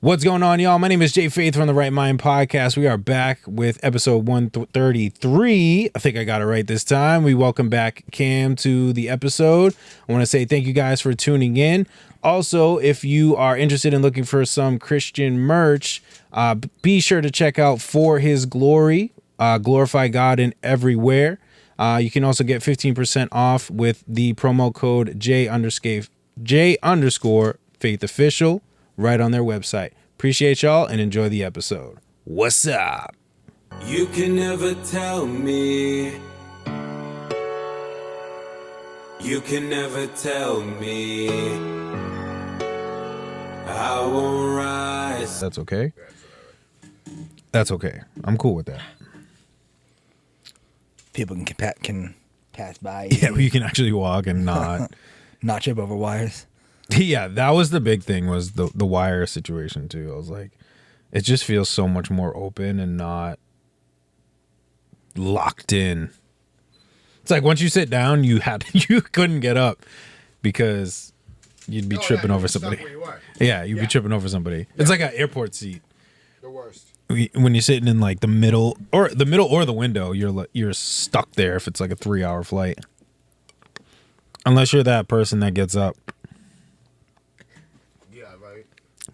What's going on, y'all? My name is Jay Faith from the Right Mind Podcast. We are back with episode 133. I think I got it right this time. We welcome back Cam to the episode. I want to say thank you guys for tuning in. Also, if you are interested in looking for some Christian merch, be sure to check out For His Glory, Glorify God in Everywhere. You can also get 15% off with the promo code J_Faith right on their website. Appreciate y'all and enjoy the episode. What's up? You can never tell me. You can never tell me. I won't rise. That's okay. That's okay. I'm cool with that. People can pass by. Yeah, you can actually walk and not trip over wires. Yeah, that was the big thing, was the wire situation too. I was like, it just feels so much more open and not locked in. It's like once you sit down, you couldn't get up because you'd be tripping over somebody. Yeah, you'd be tripping over somebody. Yeah. It's like an airport seat. The worst. When you're sitting in like the middle or the window, you're stuck there if it's like a 3-hour flight. Unless you're that person that gets up.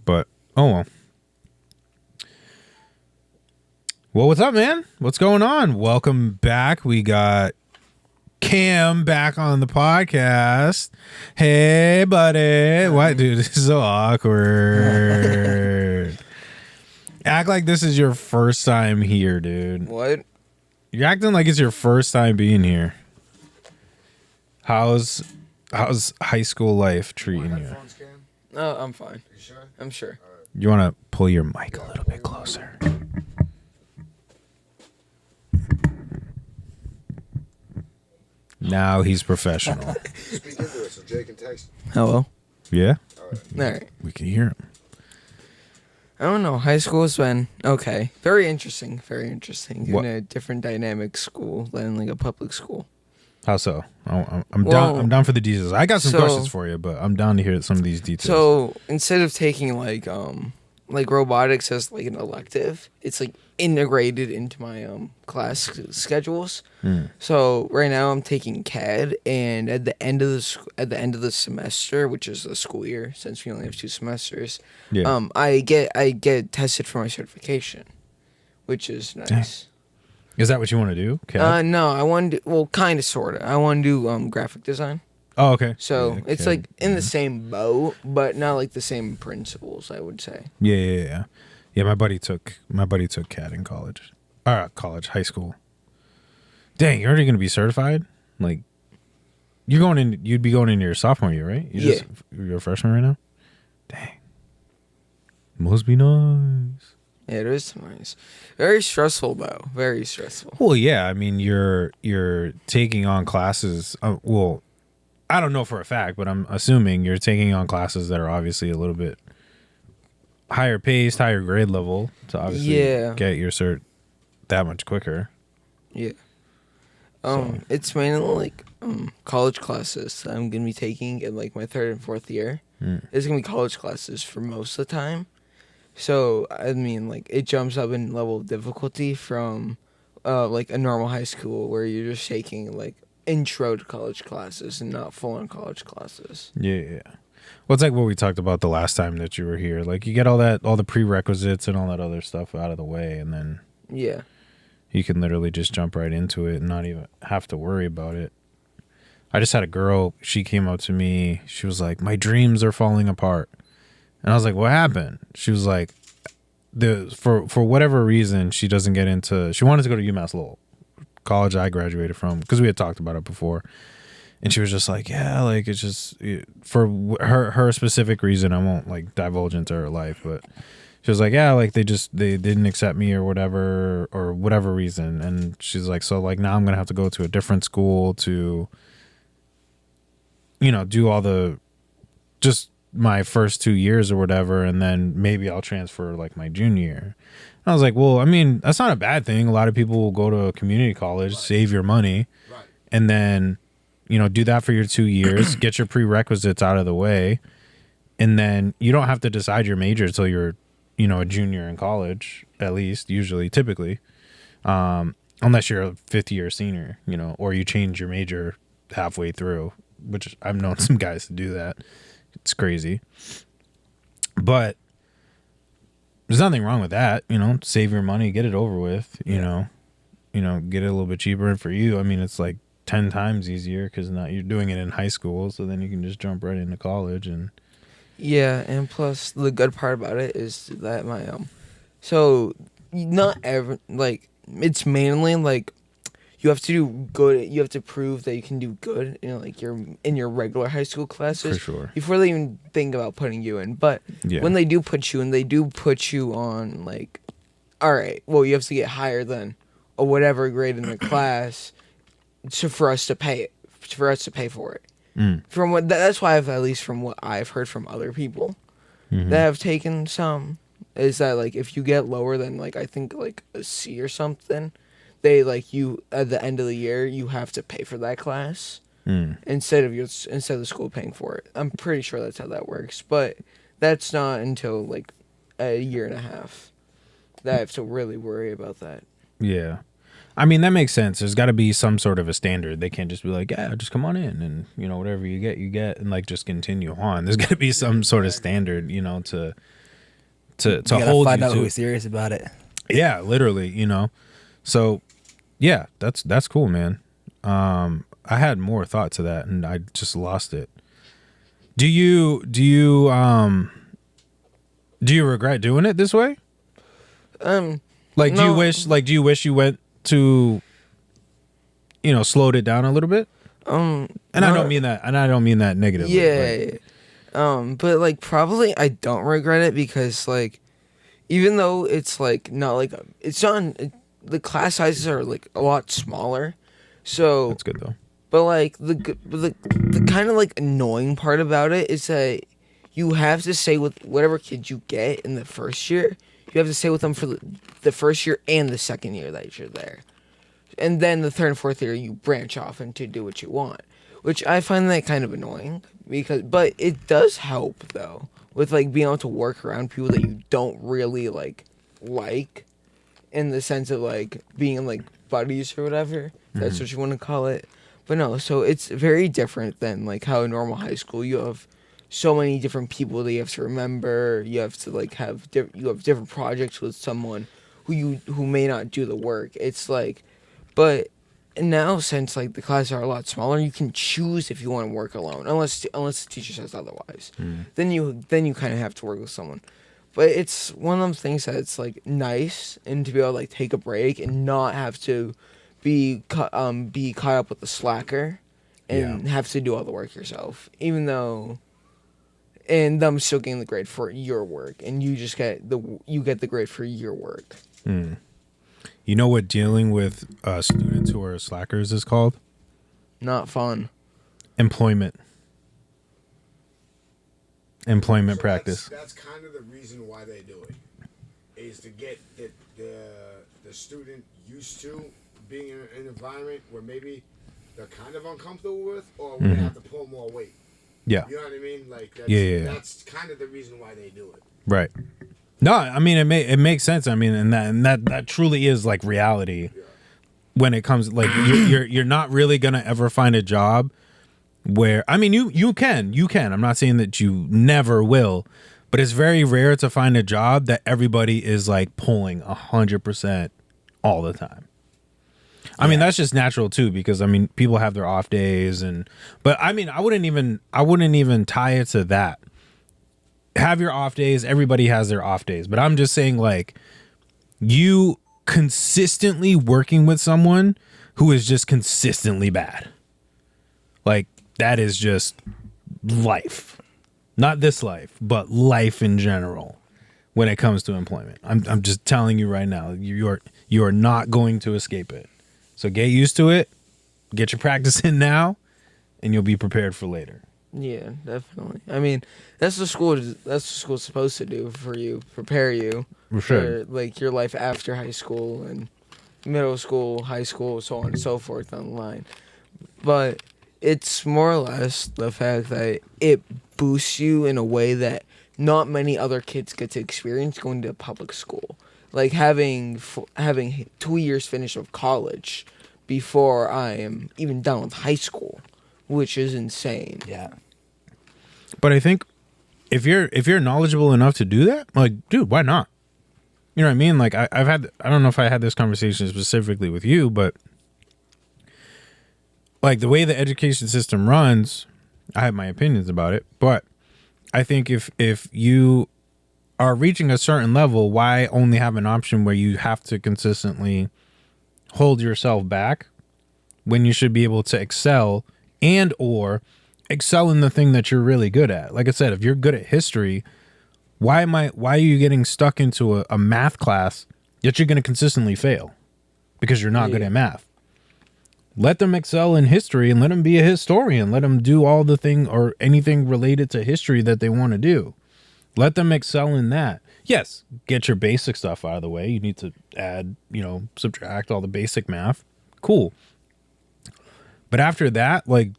But, oh well. Well, what's up, man? What's going on? Welcome back. We got Cam back on the podcast. Hey, buddy. What, dude? This is so awkward. Act like this is your first time here, dude. What? You're acting like it's your first time being here. How's high school life treating you? No, I'm fine. You sure? I'm sure. You want to pull your mic a little bit closer? Now he's professional. Speak into it so Jay can text. Hello? Yeah? All right. All right. We can hear him. I don't know. High school has been okay. Very interesting. Very interesting. What? In a different dynamic school than like a public school. How so? I'm Well, down. I'm down for the details. I got some so- questions for you, but I'm down to hear some of these details. So instead of taking like robotics as like an elective, it's like integrated into my class schedules. So right now I'm taking CAD, and at the end of the semester, which is the school year, since we only have 2 semesters, Yeah. I get tested for my certification, which is nice. Is that what you want to do? CAD? No, I want to do, kind of, sort of. I want to do graphic design. Oh, okay. So Yeah, it's CAD. like in the same boat, but not like the same principles, I would say. Yeah. My buddy took CAD in college. High school. Dang, you're already gonna be certified? Like, you'd be going into your sophomore year, right? You're a freshman right now? Dang. Must be nice. Yeah, it is nice. Very stressful though. Very stressful. Well, yeah. I mean, you're taking on classes. Well, I don't know for a fact, but I'm assuming you're taking on classes that are obviously a little bit higher paced, higher grade level to obviously get your cert that much quicker. Yeah. So- It's mainly like college classes that I'm gonna be taking in like my 3rd and 4th year. It's gonna be college classes for most of the time. So I mean, like it jumps up in level of difficulty from like a normal high school where you're just taking like intro to college classes and not full on college classes. Yeah. Well, it's like what we talked about the last time that you were here. Like you get all the prerequisites and all that other stuff out of the way, and then Yeah. you can literally just jump right into it and not even have to worry about it. I just had a girl, she came up to me, she was like, my dreams are falling apart. And I was like, what happened? She was like, for whatever reason, she wanted to go to UMass Lowell, college I graduated from, because we had talked about it before. And she was just like, yeah, like it's just for her specific reason. I won't like divulge into her life, but she was like, yeah, like they didn't accept me or whatever reason. And she's like, so like now I'm gonna have to go to a different school to, do all the just my first 2 years or whatever, and then maybe I'll transfer like my junior year. And I was like, well, I mean, that's not a bad thing. A lot of people will go to a community college, save your money, and then do that for your 2 years, get your prerequisites out of the way, and then you don't have to decide your major until you're a junior in college, at least, usually, typically. Unless you're a fifth year senior, or you change your major halfway through, which I've known some guys to do that. It's crazy. But there's nothing wrong with that, save your money, get it over with, get it a little bit cheaper. And for you, I mean, it's like 10 times easier because now you're doing it in high school. So then you can just jump right into college. And Yeah, and plus the good part about it is that so not ever like it's mainly like you have to do good. You have to prove that you can do good in your regular high school classes for sure. before they even think about putting you in. But Yeah. when they do put you in, they do put you on like, all right, well you have to get higher than or whatever grade in the class for us to pay for it. From what that's why at least from what I've heard from other people that have taken some is that like if you get lower than like I think like a C or something, they like you at the end of the year you have to pay for that class instead of the school paying for it. I'm pretty sure that's how that works, but that's not until like a year and a half that I have to really worry about that. Yeah. I mean, that makes sense. There's got to be some sort of a standard. They can't just be like, yeah, just come on in and, whatever you get and like just continue on. There's got to be some sort of standard, to hold find you out to. who's serious about it. Yeah, literally, So, yeah, that's cool, man. I had more thought to that and I just lost it. Do you regret doing it this way? Like, do No. you wish you went to, slowed it down a little bit? And I don't mean that negatively. Yeah. But like probably I don't regret it because like even though it's like not like the class sizes are like a lot smaller. So That's good though. but like the kind of like annoying part about it is that you have to stay with whatever kids you get in the first year. You have to stay with them for the first year and the second year that you're there. And then the third and fourth year, you branch off and to do what you want, which I find that kind of annoying but it does help though with like being able to work around people that you don't really like in the sense of like being like buddies or whatever. That's what you want to call it. But no, so it's very different than like how in normal high school you have so many different people that you have to remember. You have to like you have different projects with someone who may not do the work. It's like, but now since like the classes are a lot smaller, you can choose if you want to work alone, unless the teacher says otherwise. Then you kind of have to work with someone. But it's one of them things that it's like nice and to be able to like take a break and not have to be caught up with the slacker and have to do all the work yourself, even though. And them still getting the grade for your work, and you just get the grade for your work. You know what dealing with students who are slackers is called? Not fun. Employment practice. That's kind of the reason why they do it, is to get the student used to being in an environment where maybe they're kind of uncomfortable with, or where they have to pull more weight. Yeah. You know what I mean? Like that's, that's kind of the reason why they do it. Right. No, I mean it makes sense. I mean, and that truly is like reality when it comes like you're not really gonna ever find a job where I mean you can. I'm not saying that you never will, but it's very rare to find a job that everybody is like pulling 100% all the time. I mean, that's just natural too, because I mean, people have their off days but I mean, I wouldn't even tie it to that. Have your off days. Everybody has their off days, but I'm just saying like you consistently working with someone who is just consistently bad. Like that is just life, not this life, but life in general when it comes to employment. I'm just telling you right now, you are not going to escape it. So get used to it, get your practice in now, and you'll be prepared for later. Yeah, definitely. I mean, that's what school's supposed to do for you, prepare you for like your life after high school and middle school, high school, so on and so forth on the line. But it's more or less the fact that it boosts you in a way that not many other kids get to experience going to public school. Like having 2 years finish of college before I am even done with high school, which is insane. Yeah. But I think if you're knowledgeable enough to do that, like, dude, why not? You know what I mean? Like I don't know if I had this conversation specifically with you, but like the way the education system runs, I have my opinions about it, but I think if you are reaching a certain level, why only have an option where you have to consistently hold yourself back when you should be able to excel and or excel in the thing that you're really good at? Like I said, if you're good at history, why are you getting stuck into a math class that you're going to consistently fail because you're not good at math? Let them excel in history and let them be a historian. Let them do all the thing or anything related to history that they want to do. Let them excel in that. Yes, get your basic stuff out of the way. You need to add, subtract, all the basic math. Cool. But after that, like,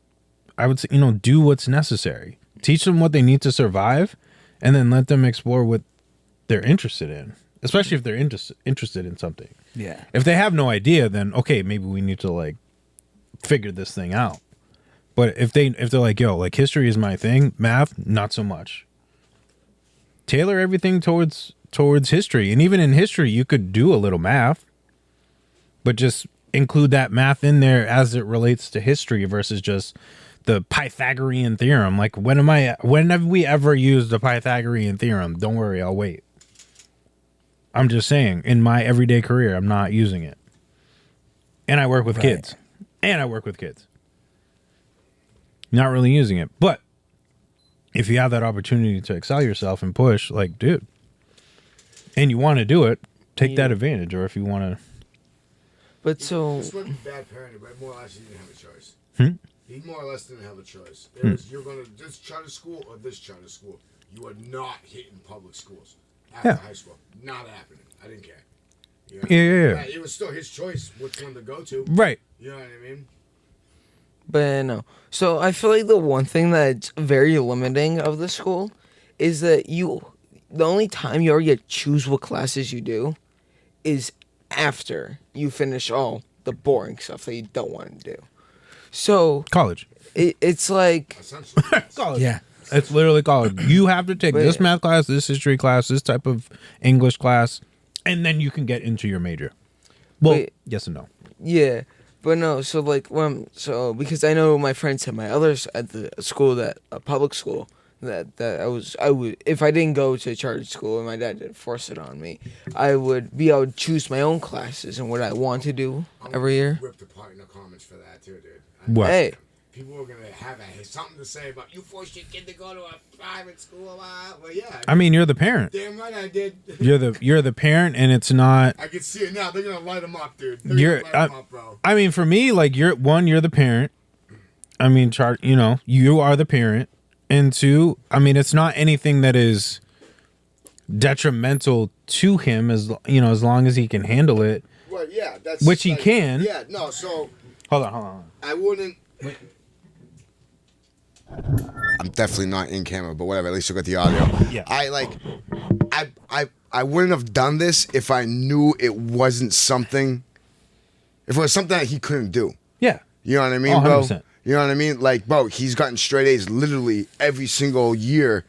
I would say, do what's necessary. Teach them what they need to survive, and then let them explore what they're interested in, especially if they're interested in something. Yeah. If they have no idea, then okay, maybe we need to like figure this thing out. But if they're like, yo, like history is my thing, math, not so much. Tailor everything towards history. And even in history, you could do a little math, but just include that math in there as it relates to history versus just the Pythagorean theorem. Like when have we ever used the Pythagorean theorem? Don't worry, I'll wait. I'm just saying, in my everyday career, I'm not using it. And I work with kids. Not really using it. But if you have that opportunity to excel yourself and push, like, dude, and you want to do it, take that advantage. Or if you want to. But so. This wasn't bad parenting, but more or less he didn't have a choice. He more or less didn't have a choice. It was, you're going to this charter school or this charter school. You are not hitting public schools after high school. Not happening. I didn't care. You know Yeah. It was still his choice which one to go to. Right. You know what I mean? But no. So I feel like the one thing that's very limiting of the school is that the only time you ever get to choose what classes you do is after you finish all the boring stuff that you don't want to do. So College. It's like Essentially. Yes. College. Yeah. It's literally college. You have to take this math class, this history class, this type of English class, and then you can get into your major. Well, yes and no. Yeah. But no, so like because I know my friends at my others at the school that a public school that I would if I didn't go to a charter school and my dad didn't force it on me, I would choose my own classes and what I want to do every year. Ripped apart in the comments for that too, dude. What? Hey, People are gonna have something to say about you forced your kid to go to a private school. Well, yeah. I mean, you're the parent. Damn right I did. You're the parent, and it's not. I can see it now. They're gonna light them up, dude. They're gonna light them up, bro. I mean, for me, like you're the parent. I mean, you are the parent, and two, I mean, it's not anything that is detrimental to him as long as he can handle it. Well, yeah, that's which he can. Yeah, no. So Hold on. I wouldn't. I'm definitely not in camera, but whatever. At least you got the audio. Yeah. I wouldn't have done this if I knew it wasn't something. If it was something that he couldn't do. Yeah. You know what I mean, bro? 100%. You know what I mean? Like, bro, he's gotten straight A's literally every single year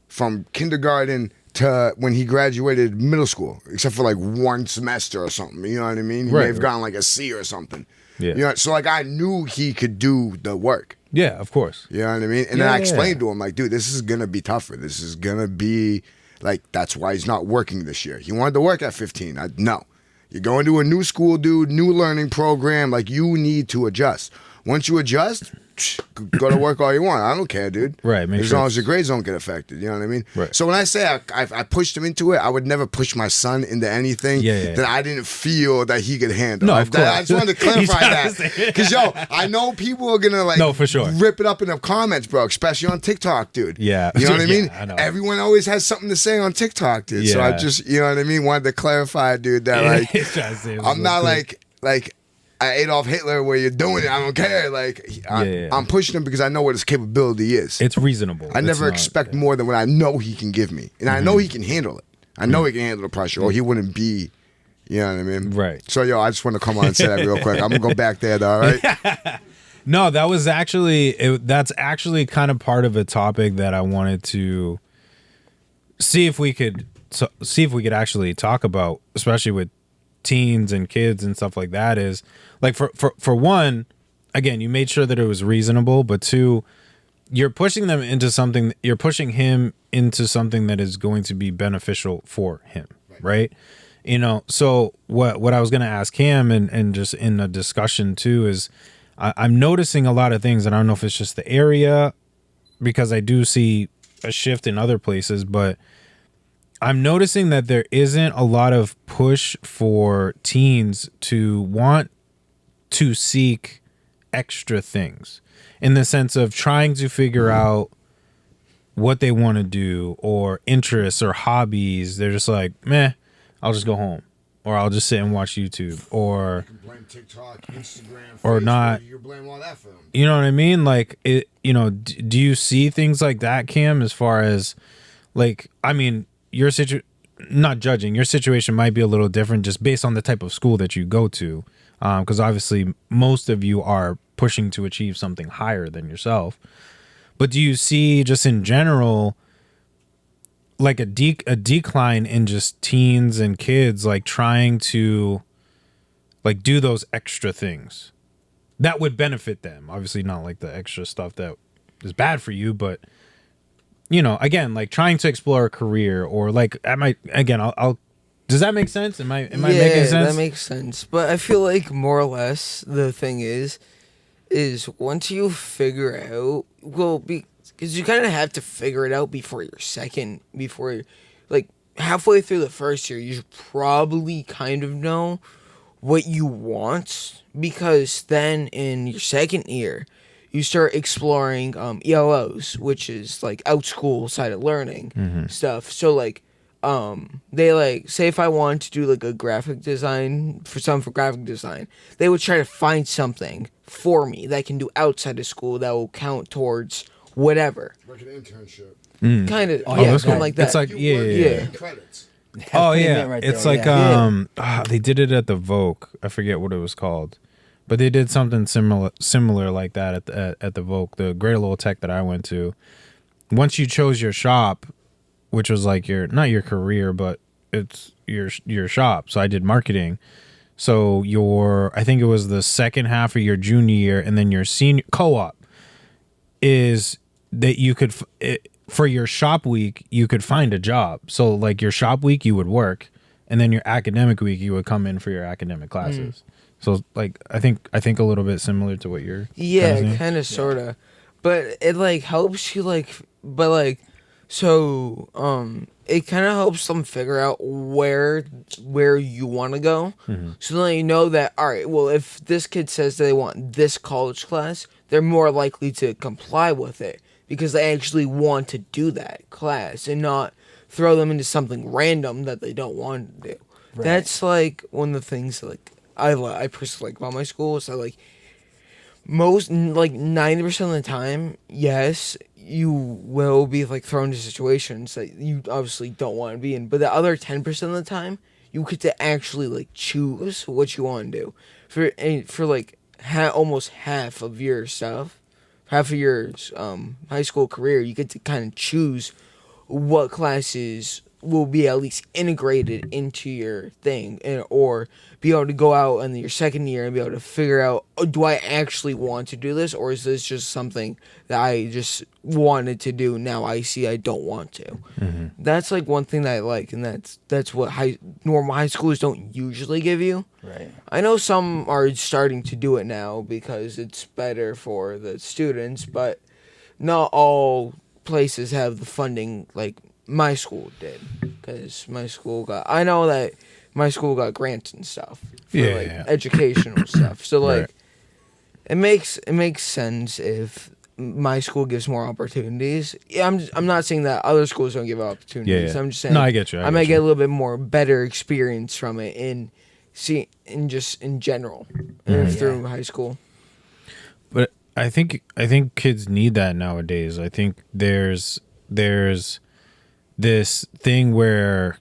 from kindergarten to when he graduated middle school, except for like one semester or something. You know what I mean? He may have gotten like a C or something. Yeah. You know, so like I knew he could do the work. Yeah, of course. You know what I mean? And then I explained to him, like, dude, this is going to be tougher. This is going to be, like, that's why he's not working this year. He wanted to work at 15. No. You're going to a new school, dude, new learning program. Like, you need to adjust. Once you adjust, go to work all you want. I don't care, dude. Right. As long as your grades don't get affected. You know what I mean? Right. So when I say I pushed him into it, I would never push my son into anything that I didn't feel that he could handle. No, of course. I just wanted to clarify that. Because, yo, I know people are going to, like, no, for sure. rip it up in the comments, bro, especially on TikTok, dude. Yeah. You know what I mean? I know. Everyone always has something to say on TikTok, dude. So I just, you know what I mean? Wanted to clarify, dude, that, like, I'm not like Adolf Hitler where you're doing it. I don't care. Like I'm pushing him because I know what his capability is. It's reasonable. I never expect more than what I know he can give me, and I know he can handle it. I know he can handle the pressure, or he wouldn't be. You know what I mean? Right. So I just want to come on and say that real quick. I'm gonna go back there, though. All right. No, that was that's actually kind of part of a topic that I wanted to see if we could actually talk about, especially with teens and kids and stuff like that. Is like for one, again, you made sure that it was reasonable, but two, you're pushing him into something that is going to be beneficial for him, right? You know, so what I was going to ask him and just in a discussion too is I'm noticing a lot of things, and I don't know if it's just the area, because I do see a shift in other places, but I'm noticing that there isn't a lot of push for teens to want to seek extra things, in the sense of trying to figure out what they want to do or interests or hobbies. They're just like, meh, I'll just go home, or I'll just sit and watch YouTube, or You can blame TikTok, Instagram, or Facebook, not. You blame all that for them. You know what I mean? Like, it. You know, do you see things like that, Cam? As far as, like, I mean, not judging, your situation might be a little different just based on the type of school that you go to, because obviously most of you are pushing to achieve something higher than yourself. But do you see, just in general, like a decline in just teens and kids like trying to like do those extra things that would benefit them? Obviously not like the extra stuff that is bad for you, but you know, again, like trying to explore a career, or like I'll does that make sense? Am I making sense? Yeah, that makes sense. But I feel like more or less the thing is once you figure out, because you kind of have to figure it out before like halfway through the first year, you should probably kind of know what you want, because then in your second year, you start exploring ELOs, which is like out school side of learning stuff. So like, they like say if I want to do like a graphic design for graphic design, they would try to find something for me that I can do outside of school that will count towards whatever. Like an internship. Kind of, that's something cool. like that. It's like Yeah. Credits. Oh Pretty yeah, event right it's there, like yeah. they did it at the Vogue. I forget what it was called, but they did something similar like that at the Vogue, the Great Little Tech that I went to. Once you chose your shop, which was like not your career, but it's your shop. So I did marketing. So I think it was the second half of your junior year, and then your senior co-op is that you could for your shop week, you could find a job. So like your shop week, you would work, and then your academic week, you would come in for your academic classes. So like I think a little bit similar to what you're Kind of sort of, but it like helps you like, but like, so it kind of helps them figure out where you want to go. So then you know that, all right, well, if this kid says they want this college class, they're more likely to comply with it because they actually want to do that class and not throw them into something random that they don't want to do. Right. That's like one of the things like I personally like about my school is that like most like 90% of the time, yes, you will be like thrown into situations that you obviously don't want to be in, but the other 10% of the time, you get to actually like choose what you want to do for like almost half of your stuff, half of your high school career. You get to kind of choose what classes will be at least integrated into your thing, or be able to go out in your second year and be able to figure out, oh, do I actually want to do this, or is this just something that I just wanted to do, now I see I don't want to. That's like one thing that I like, and that's what normal high schoolers don't usually give you. Right. I know some are starting to do it now because it's better for the students, but not all places have the funding like my school did, because I know that my school got grants and stuff for educational stuff. So like, Right. it makes sense if my school gives more opportunities. Yeah, I'm not saying that other schools don't give opportunities. Yeah. I'm just saying. No, I get you. I might get a little bit more better experience from it in see in general through high school. But I think kids need that nowadays. I think there's this thing where,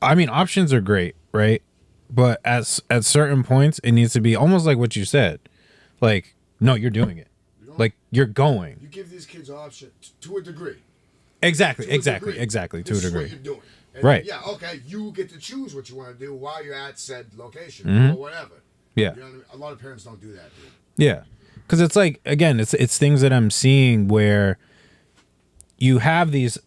I mean, options are great, right? But at certain points, it needs to be almost like what you said. Like, no, you're doing it. Like, you're going. You give these kids options to a degree. Exactly. To a This degree. is what you're doing. And Right. Yeah, okay, you get to choose what you want to do while you're at said location or whatever. Yeah. You know what I mean? A lot of parents don't do that, dude. Yeah. Because it's like, again, it's things that I'm seeing where you have these.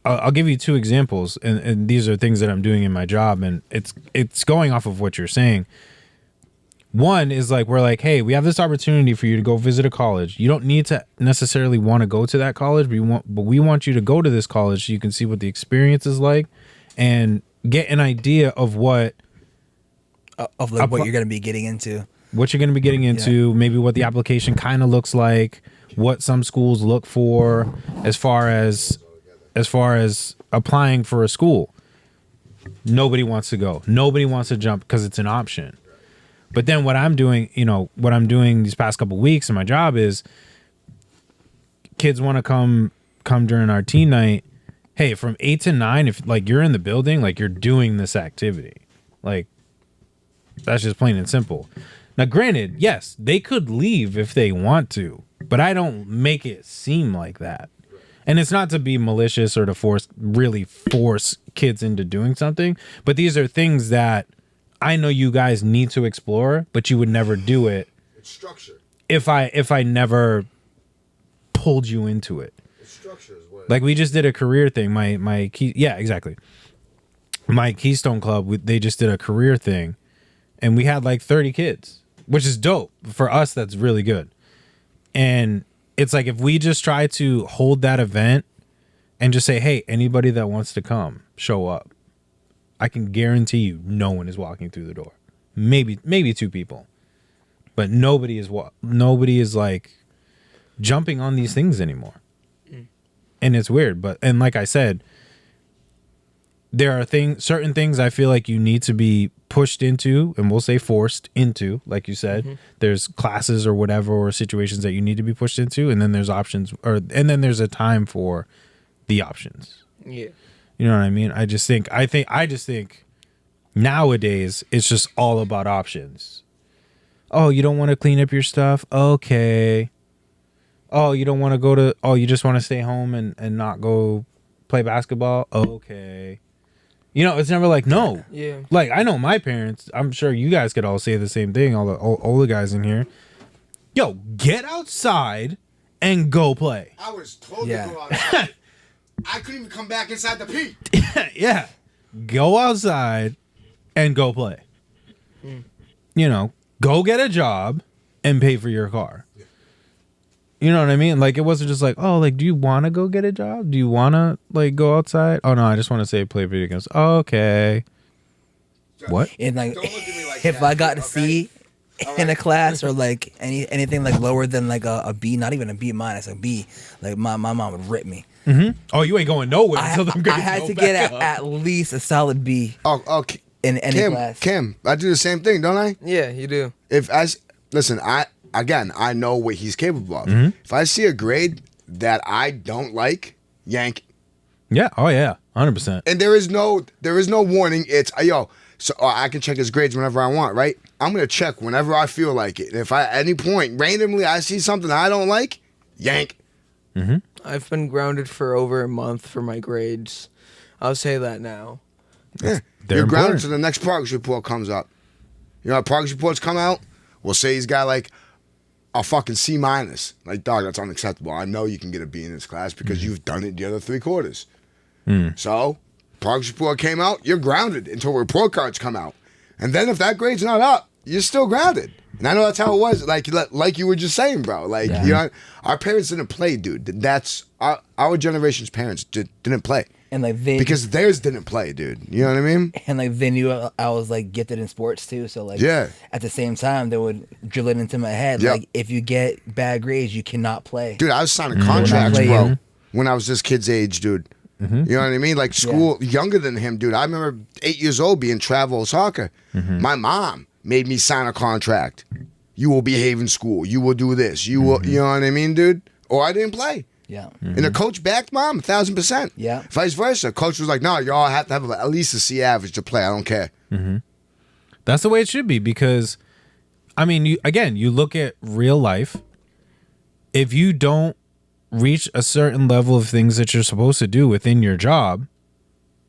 I'll give you two examples, and these are things that I'm doing in my job, and it's going off of what you're saying. One is like, we're like, hey, we have this opportunity for you to go visit a college. You don't need to necessarily want to go to that college, but we want you to go to this college so you can see what the experience is like and get an idea of what Of like what you're going to be getting into. What you're going to be getting into, maybe what the application kind of looks like, what some schools look for as far as applying for a school. Nobody wants to go. Nobody wants to jump because it's an option. But then what I'm doing, these past couple weeks in my job is kids want to come during our teen night. Hey, from 8 to 9, if like you're in the building, like you're doing this activity. Like, that's just plain and simple. Now, granted, yes, they could leave if they want to, but I don't make it seem like that. And it's not to be malicious or to really force kids into doing something, but these are things that I know you guys need to explore, but you would never do it. It's structure. If I never pulled you into it. It's structure is what. Like we just did a career thing. Exactly. My Keystone Club, they just did a career thing, and we had like 30 kids, which is dope for us. That's really good. And it's like, if we just try to hold that event and just say, hey, anybody that wants to come, show up, I can guarantee you no one is walking through the door. Maybe two people, but nobody is like jumping on these things anymore. And it's weird, and like I said, there are certain things I feel like you need to be pushed into, and we'll say forced into, like you said. There's classes or whatever, or situations that you need to be pushed into, and then there's options, and then there's a time for the options. Yeah. You know what I mean? I just think nowadays it's just all about options. Oh, you don't want to clean up your stuff? Okay. Oh, you don't want to you just want to stay home and not go play basketball? Okay. It's never like, no. Yeah. Like, I know my parents, I'm sure you guys could all say the same thing, all the guys in here. Yo, get outside and go play. I was told to go outside. I couldn't even come back inside the pee. Yeah. Go outside and go play. Go get a job and pay for your car. You know what I mean? Like, it wasn't just like, oh, like, do you want to go get a job? Do you want to, like, go outside? Oh, no, I just want to say play video games. Oh, okay. What? And like, Don't look at me like if that, I got a okay? C in a class or like anything like lower than like a B, not even a B minus, a B, like my mom would rip me. Oh, you ain't going nowhere until them grades I had go to back get up. at least a solid B Okay. in any class. Kim, I do the same thing, don't I? Yeah, you do. Listen, I know what he's capable of. If I see a grade that I don't like, yank. Yeah. Oh, yeah. 100%. And there is no warning. It's so I can check his grades whenever I want, right? I'm gonna check whenever I feel like it. And if at any point randomly I see something I don't like, yank. I've been grounded for over a month for my grades. I'll say that now. Yeah. They're You're grounded important. till the next progress report comes up. Progress reports come out. We'll say he's got like a fucking C minus. Like, dog, that's unacceptable. I know you can get a B in this class because you've done it the other 3 quarters. So, progress report came out, you're grounded until report cards come out. And then if that grade's not up, you're still grounded. And I know that's how it was, like you were just saying, bro. Like, our parents didn't play, dude. That's our generation's parents didn't play. And like then Because theirs didn't play, dude. You know what I mean? and like they knew I was like gifted in sports too, so like Yeah. at the same time they would drill it into my head Yep. like if you get bad grades you cannot play. Dude, I was signing contracts, play bro, you. when I was this kid's age, dude. Mm-hmm. You know what I mean? Like school, younger than him, dude. I remember 8 years old being travel soccer. Mm-hmm. My mom made me sign a contract. You will behave in school. You will do this. You will, you know what I mean, dude? Or I didn't play. Yeah. And the coach backed mom 1,000%. Yeah. Vice versa. Coach was like, no, y'all have to have at least a C average to play. I don't care. That's the way it should be because, I mean, you look at real life. If you don't reach a certain level of things that you're supposed to do within your job,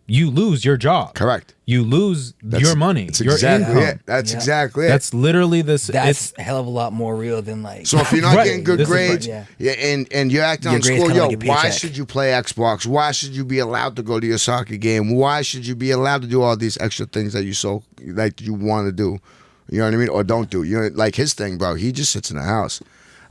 you lose your job. Correct. You lose your money, That's your exactly income. it. That's exactly it. That's literally this. That's a hell of a lot more real than like. So if you're not Right. getting good This is grades, right, and you're acting Your on grades school, kinda yo, like a why paycheck. should you play Xbox? Why should you be allowed to go to your soccer game? Why should you be allowed to do all these extra things that you want to do? You know what I mean? Or don't do. You know, like his thing, bro. He just sits in the house.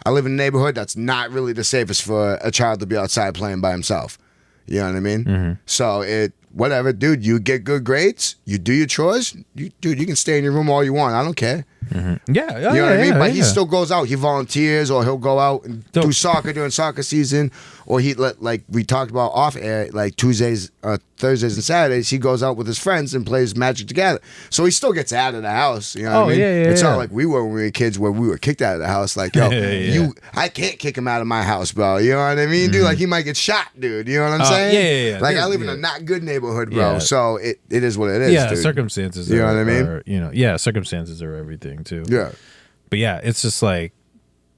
I live in a neighborhood that's not really the safest for a child to be outside playing by himself. You know what I mean? So whatever, dude. You get good grades. You do your chores. Dude, you can stay in your room all you want. I don't care. Yeah, You know what I mean? But he yeah. still goes out. He volunteers, or he'll go out and So- do soccer during soccer season, or like we talked about off air, like Tuesdays, Thursdays, and Saturdays. He goes out with his friends and plays Magic together. So he still gets out of the house. You know what I mean? It's not like we were when we were kids, where we were kicked out of the house. Like, yo, I can't kick him out of my house, bro. You know what I mean, dude? Like he might get shot, dude. You know what I'm saying? yeah. Like Yeah, I live in yeah. a not good neighborhood, bro. Yeah. So it is what it is. Yeah, dude. circumstances. You know are, what I mean? Circumstances are everything too. Yeah. But yeah, it's just like,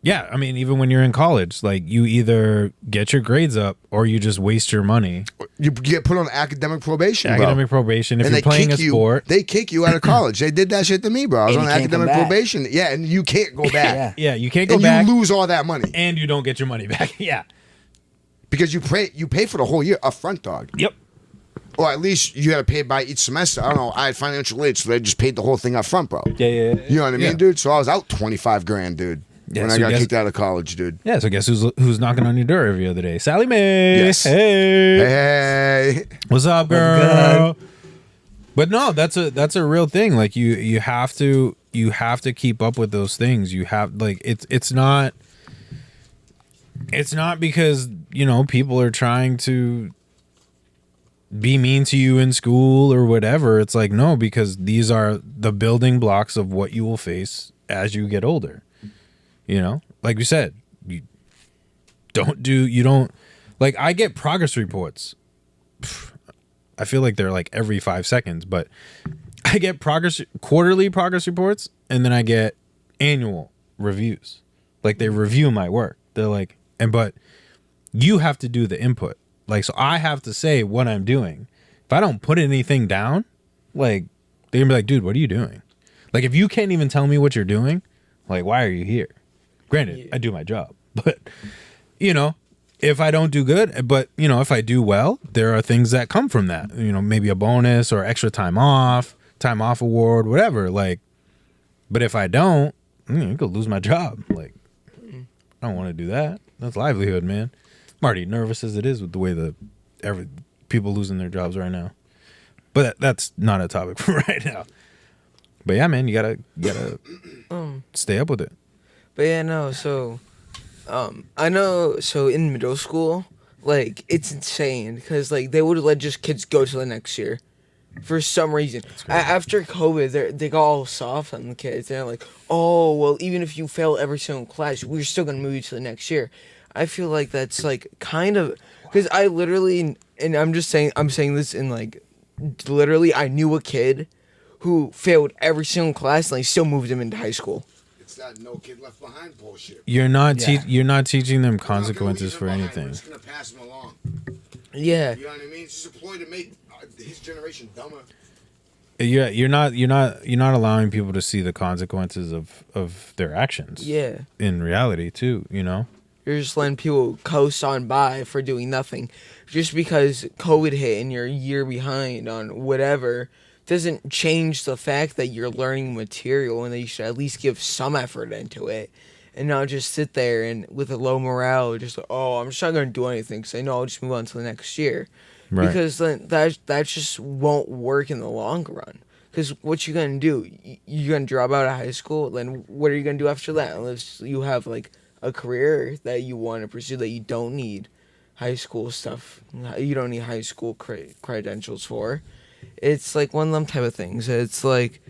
yeah, I mean, even when you're in college, like you either get your grades up or you just waste your money. You get put on academic probation, bro. Academic probation. If And you're playing a sport, they kick you out of college. They did that shit to me, bro. I was And on you can't come academic back. probation. Yeah, and you can't go back. yeah, you can't go And back you lose all that money and you don't get your money back. Yeah. because you pay for the whole year upfront, dog. Yep. Or at least you got to pay by each semester. I don't know. I had financial aid, so they just paid the whole thing up front, bro. Yeah. You know what I mean, Yeah. dude? So I was out 25 grand, dude. Yeah, when so I got guess- kicked out of college, dude. Yeah. So guess who's knocking on your door every other day? Sally Mae. Yes. Hey. Hey. What's up, girl? But no, that's a real thing. Like you have to keep up with those things. You have like it's not because, you know, people are trying to be mean to you in school or whatever. It's like, no, because these are the building blocks of what you will face as you get older. You know, like you said, you don't like, I get progress reports. I feel like they're like every 5 seconds, but I get quarterly progress reports, and then I get annual reviews. Like they review my work. They're like, but you have to do the input. Like, so I have to say what I'm doing. If I don't put anything down, like they're gonna be like, dude, what are you doing? Like, if you can't even tell me what you're doing, like, why are you here? Granted, I do my job, but you know, if I don't do good, but you know, if I do well, there are things that come from that. You know, maybe a bonus or extra time off award, whatever. Like, but if I don't, I could lose my job. Like, I don't want to do that. That's livelihood, man. I'm already nervous as it is with the way people losing their jobs right now. But that's not a topic for right now. But yeah, man, you gotta stay up with it. But yeah, no, so I know, so in middle school, like, it's insane because, like, they would let just kids go to the next year for some reason. After COVID, they got all soft on the kids. They're like, oh, well, even if you fail every single class, we're still going to move you to the next year. I feel like that's, like, kind of, because I literally, and I'm saying this in, like, literally, I knew a kid who failed every single class and they still moved him into high school. It's that no kid left behind bullshit. You're not Yeah. you're not teaching them We're not gonna consequences leave for him behind. anything. We're just gonna pass him along. Yeah. You know what I mean? It's just a ploy to make his generation dumber. You're not allowing people to see the consequences of their actions. Yeah. In reality, too, you know. You're just letting people coast on by for doing nothing. Just because COVID hit and you're a year behind on whatever doesn't change the fact that you're learning material and that you should at least give some effort into it. And not just sit there and with a low morale, just like, oh, I'm just not going to do anything because I know I'll just move on to the next year. Right. Because then that just won't work in the long run. Because what you going to do? You're going to drop out of high school, then what are you going to do after that? Unless you have, like, a career that you want to pursue that you don't need high school stuff. You don't need high school credentials for. It's like one of them type of things. It's like,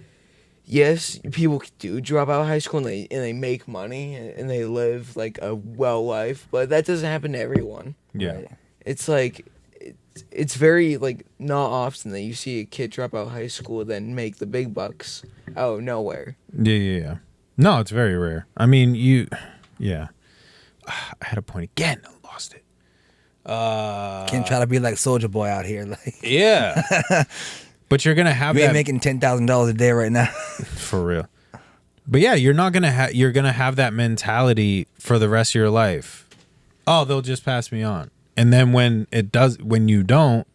yes, people do drop out of high school and they make money and they live like a well life, but that doesn't happen to everyone. Yeah. Right. It's like it's very like not often that you see a kid drop out of high school then make the big bucks out of nowhere. Yeah. No, it's very rare. I mean, yeah. I had a point again. I lost it. Can't try to be like Soldier Boy out here. Like Yeah. But you're gonna have you ain't that making $10,000 a day right now. for real. But yeah, you're not gonna you're gonna have that mentality for the rest of your life. Oh, they'll just pass me on. And then when you don't,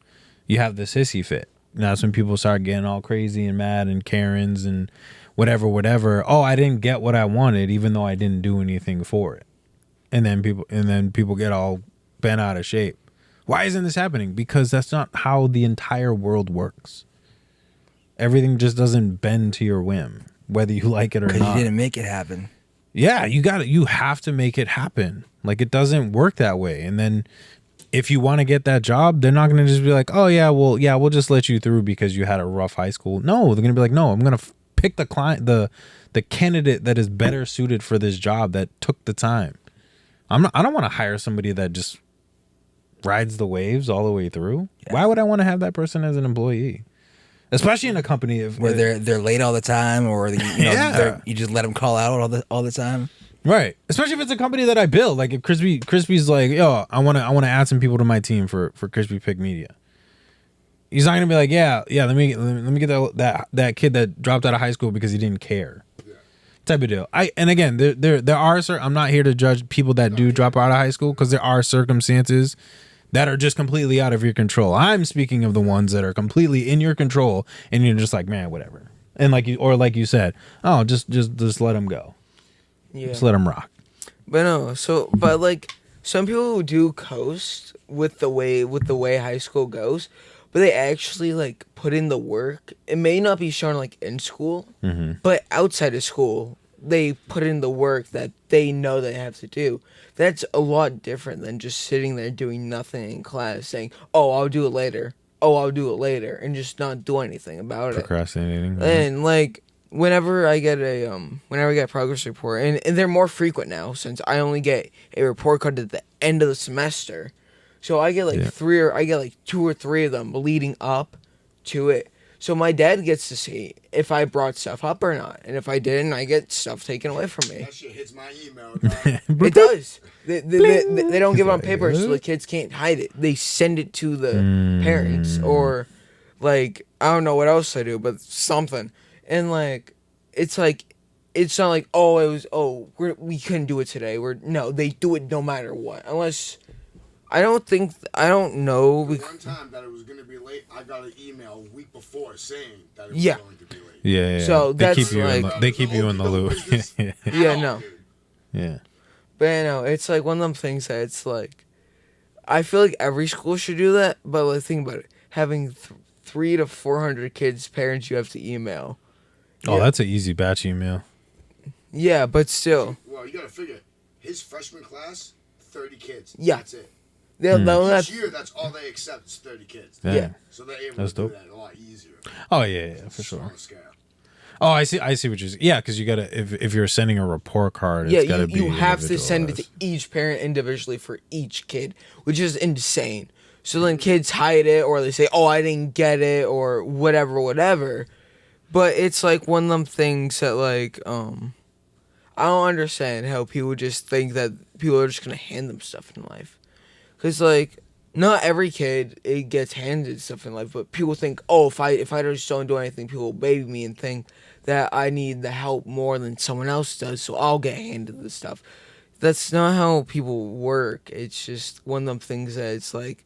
you have this hissy fit. That's when people start getting all crazy and mad and Karens and whatever. Oh, I didn't get what I wanted, even though I didn't do anything for it. And then people get all bent out of shape. Why isn't this happening? Because that's not how the entire world works. Everything just doesn't bend to your whim, whether you like it or Because not. you didn't make it happen. Yeah, you have to make it happen. Like, it doesn't work that way. And then if you want to get that job, they're not going to just be like, oh yeah, we'll just let you through because you had a rough high school. No, they're going to be like, no, I'm going to pick the client, the candidate that is better suited for this job that took the time. I don't want to hire somebody that just rides the waves all the way through. Yeah. Why would I want to have that person as an employee? Especially in a company Where they're late all the time, or Yeah. you just let them call out all the time. Right. Especially if it's a company that I build. Like if Crispy's like, yo, I wanna add some people to my team for Krispy Pic Media. He's not gonna be like, yeah, let me get that kid that dropped out of high school because he didn't care. Yeah. Type of deal. And again, there are I'm not here to judge people that do drop out of high school, because there are circumstances that are just completely out of your control. I'm speaking of the ones that are completely in your control, and you're just like, man, whatever. And like you said, oh, just let them go. Yeah. Just let them rock. But no, but like some people do coast with the way high school goes, but they actually like put in the work. It may not be shown like in school, but outside of school, they put in the work that they know they have to do. That's a lot different than just sitting there doing nothing in class, saying, "Oh, I'll do it later. Oh, I'll do it later," and just not do anything about it. Procrastinating. And like whenever I get a progress report, and they're more frequent now since I only get a report card at the end of the semester, so I get like two or three of them leading up to it. So my dad gets to see if I brought stuff up or not, and if I didn't, I get stuff taken away from me. That shit hits my email, dog. It does. They don't give it on paper, so the kids can't hide it. They send it to the parents, or like I don't know what else I do, but something. And like it's not like we couldn't do it today. No, they do it no matter what, unless. I don't know. The one time that it was going to be late, I got an email a week before saying that it was Yeah. going to be late. Yeah. So they that's keep you like- they keep you in the loop. Yeah, no. Yeah. But you know, it's like one of them things that it's like, I feel like every school should do that. But like, think about it: having 300 to 400 kids, parents you have to email. Oh, Yeah. that's an easy batch email. Yeah, but still, Well, you got to figure, his freshman class, 30 kids. Yeah. That's it. they'll Each have. year, that's all they accept is 30 kids. Yeah. So they're able That's to do dope. that a lot easier. Oh yeah, for sure. Smaller scale. Oh, I see what you're saying. Yeah, because you gotta if you're sending a report card, Yeah, it's gotta you be have to send it to individualized. each parent individually for each kid, which is insane. So then kids hide it, or they say, "Oh, I didn't get it," or whatever. But it's like one of them things that like I don't understand how people just think that people are just gonna hand them stuff in life, because like not every kid it gets handed stuff in life, but people think, oh, if I just don't do anything, people will baby me and think that I need the help more than someone else does, so I'll get handed the stuff. That's not how people work. It's just one of them things that it's like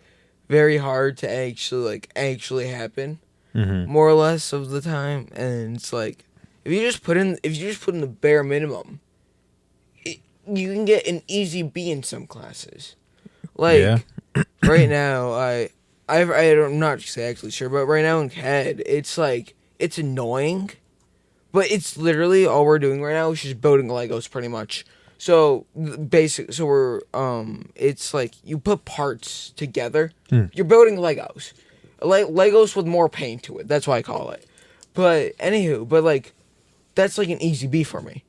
very hard to actually happen, more or less of the time. And it's like if you just put in the bare minimum, you can get an easy B in some classes. Like Yeah. right now, I'm not actually sure, but right now in CAD, it's like it's annoying, but it's literally all we're doing right now is just building Legos pretty much. So we're it's like you put parts together. You're building Legos, like Legos with more paint to it. That's what I call it. But anywho, like that's like an easy B for me,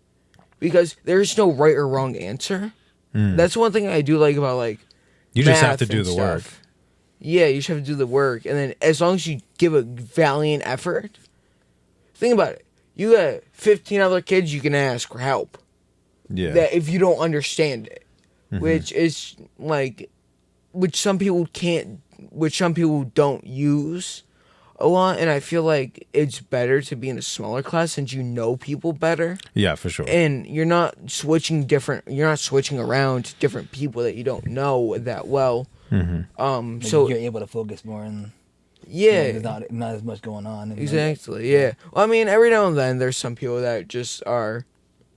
because there's no right or wrong answer. That's one thing I do like about like You just have math to do and the stuff. work. Yeah, you just have to do the work, and then as long as you give a valiant effort, think about it. You got 15 other kids you can ask for help. Yeah. That if you don't understand it, which is like, which some people can't, which some people don't use a lot, and I feel like it's better to be in a smaller class since you know people better, Yeah, for sure. and you're not switching around to different people that you don't know that well. Like, So you're able to focus more and yeah, there's not as much going on. And exactly. Yeah. Well, I mean, every now and then there's some people that just are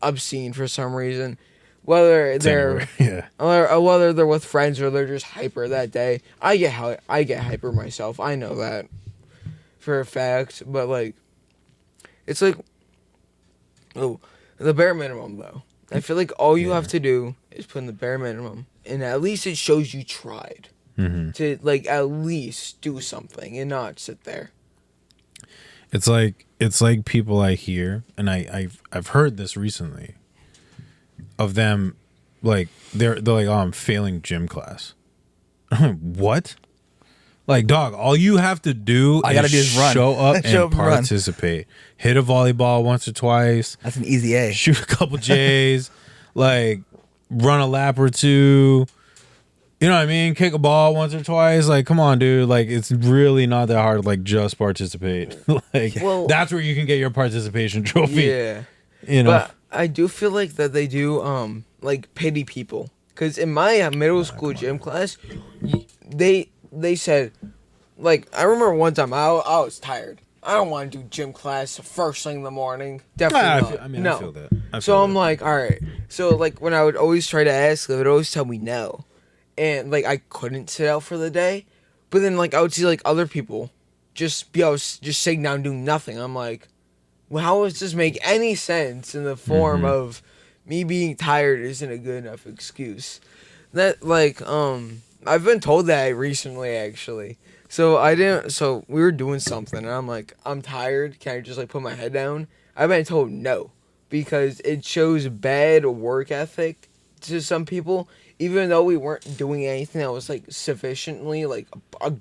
obscene for some reason, whether It's they're anywhere. Yeah. or whether they're with friends or they're just hyper that day. I get hyper myself. I know that for a fact. But like, it's like, oh, the bare minimum though. I feel like all you have to do is put in the bare minimum, and at least it shows you tried to like at least do something and not sit there. It's like people I hear, and I've heard this recently of them, like they're like, oh, I'm failing gym class. What? Like, dog, all you have to do All you gotta do is run. show up Show and up and run. participate. Hit a volleyball once or twice. That's an easy A. Shoot a couple J's. Like, run a lap or two. You know what I mean? Kick a ball once or twice. Like, come on, dude. Like, it's really not that hard to, like, just participate. Like, Well- that's where you can get your participation trophy. Yeah. You know? But I do feel like that they do like pity people, because in my middle school gym class, they said, like, I remember one time I was tired. I don't want to do gym class first thing in the morning. Definitely not. I no. feel that. So I'm like, all right. So like when I would always try to ask, they would always tell me no, and like I couldn't sit out for the day. But then like I would see like other people just sitting down doing nothing. I'm like, well, how does this make any sense in the form of me being tired isn't a good enough excuse? That like I've been told that recently actually. So we were doing something and I'm like, I'm tired. Can I just like put my head down? I've been told no, because it shows bad work ethic to some people, even though we weren't doing anything that was like sufficiently like a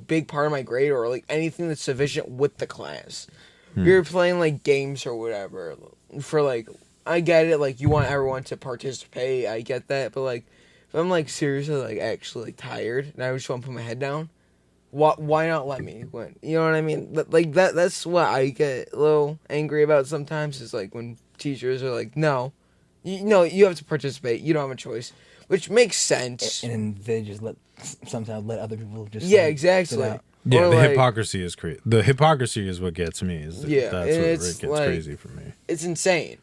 big part of my grade or like anything that's sufficient with the class. We were playing like games or whatever for like, I get it, like you want everyone to participate, I get that, but like if I'm like seriously like actually like tired and I just want to put my head down, why not let me win? You know what I mean? Like that's what I get a little angry about sometimes, is like when teachers are like, no, you have to participate, you don't have a choice, which makes sense. And they just sometimes let other people just Yeah, sit exactly. out. yeah, Or, the like, hypocrisy is crazy. The hypocrisy is what gets me. That's Yeah, what and gets it's like- crazy for me. It's insane,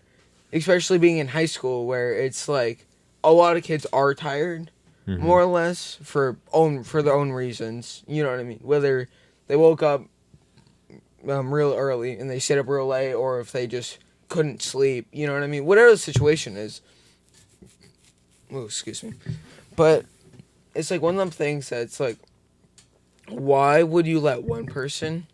especially being in high school where it's like a lot of kids are tired, more or less for their own reasons. You know what I mean? Whether they woke up real early and they stayed up real late, or if they just couldn't sleep. You know what I mean? Whatever the situation is. Oh, excuse me. But it's like one of them things that's like, why would you let one person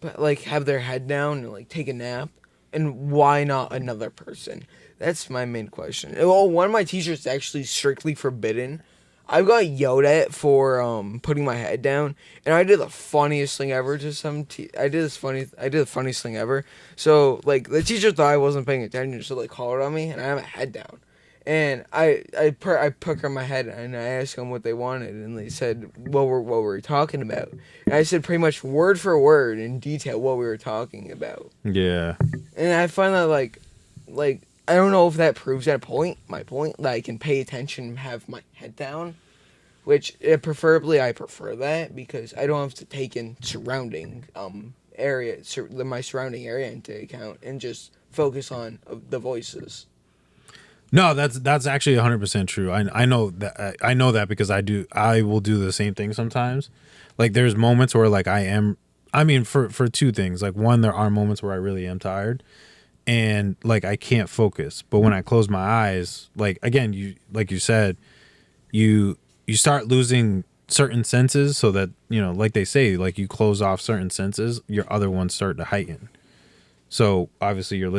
but like have their head down and like take a nap, and why not another person? That's my main question. Well, one of my teachers is actually strictly forbidden. I got yelled at for putting my head down, and I did the funniest thing ever to some. I did the funniest thing ever. So like the teacher thought I wasn't paying attention, so like called on me, and I had my head down. And I put on my head and I asked them what they wanted, and they said what were we talking about. And I said pretty much word for word in detail what we were talking about. Yeah. And I find that like I don't know if that proves my point that I can pay attention and have my head down, which preferably I prefer that, because I don't have to take in surrounding my surrounding area into account and just focus on the voices. No, that's actually 100% true. I know that. I know that because I will do the same thing sometimes. Like there's moments where like for two things. Like one, there are moments where I really am tired, and like I can't focus. But when I close my eyes, like again, you said, you start losing certain senses, so that, you know, like they say, like you close off certain senses, your other ones start to heighten. So obviously your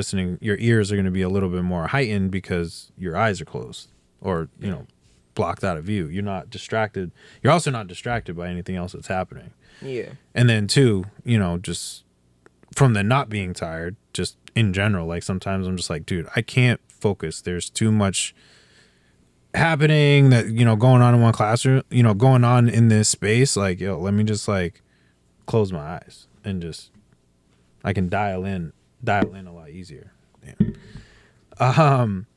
ears are going to be a little bit more heightened because your eyes are closed, or, you know, blocked out of view. You're not distracted. You're also not distracted by anything else that's happening. Yeah. And then too, you know, just from the not being tired, just in general, like sometimes I'm just like, dude, I can't focus. There's too much happening that, you know, going on in one classroom, you know, going on in this space. Like, yo, let me just like close my eyes and just, I can dial in a lot easier. Damn.